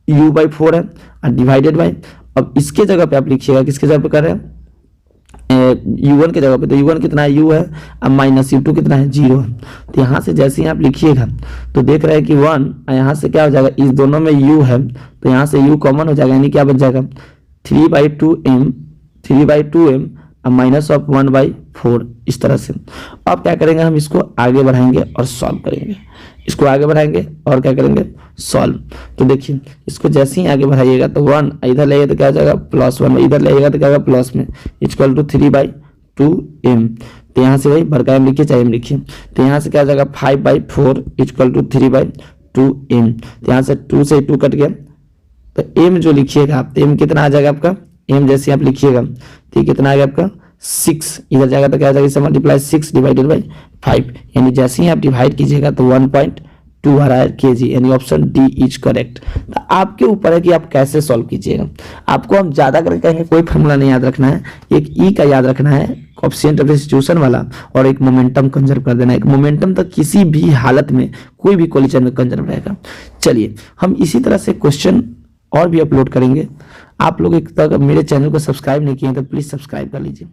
u बाई 4 है, और डिवाइडेड बाई, अब इसके जगह पे आप लिखिएगा, किसके जगह पे कर रहे हैं, u1 के जगह पे, तो u1 कितना है, u है, अब माइनस u2 कितना है, 0 है। तो यहाँ से जैसे ही आप लिखिएगा तो देख रहे हैं कि 1, यहाँ से क्या हो जाएगा, इस दोनों में u है तो यहाँ से u कॉमन हो जाएगा, यानी क्या बच जाएगा 3/2m अब माइनस ऑफ 1/4, इस तरह से। अब क्या करेंगे, हम इसको आगे बढ़ाएंगे और सॉल्व करेंगे, इसको आगे बढ़ाएंगे और क्या करेंगे, सॉल्व। तो देखिए इसको जैसे ही आगे बढ़ाइएगा तो 1 इधर ले तो क्या हो जाएगा +1, इधर ले तो क्या होगा प्लस में, इक्वल टू 3/2m। तो यहाँ से वही बड़का m लिखिए चाहे m लिखिए, तो यहाँ से क्या हो जाएगा 5/4 इक्वल टू 3/2m। तो यहाँ से 2 से 2 कट गया, तो m जो लिखिएगा आप, तो m कितना आ जाएगा आपका, m जैसे आप लिखिएगा तो कितना आ गया आपका 6, इधर जाएगा तो क्या आ जाएगा, इसे मल्टीप्लाई 6 डिवाइडेड बाई 5, यानी जैसे ही आप डिवाइड कीजिएगा तो 1.2 आ रहा है kg, यानी ऑप्शन डी इज करेक्ट। तो आपके ऊपर है कि आप कैसे सॉल्व कीजिएगा। आपको हम ज्यादा करके कहेंगे कोई फॉर्मूला नहीं याद रखना है, एक ई का याद रखना है कोएफिशिएंट ऑफ सब्स्टिट्यूशन वाला, और एक मोमेंटम कंजर्व कर देना है। एक मोमेंटम तो किसी भी हालत में कोई भी कोलिजन में कंजर्व रहेगा। चलिए हम इसी तरह से क्वेश्चन और भी अपलोड करेंगे। आप लोग एक तक मेरे चैनल को सब्सक्राइब नहीं किए तो प्लीज सब्सक्राइब कर लीजिए।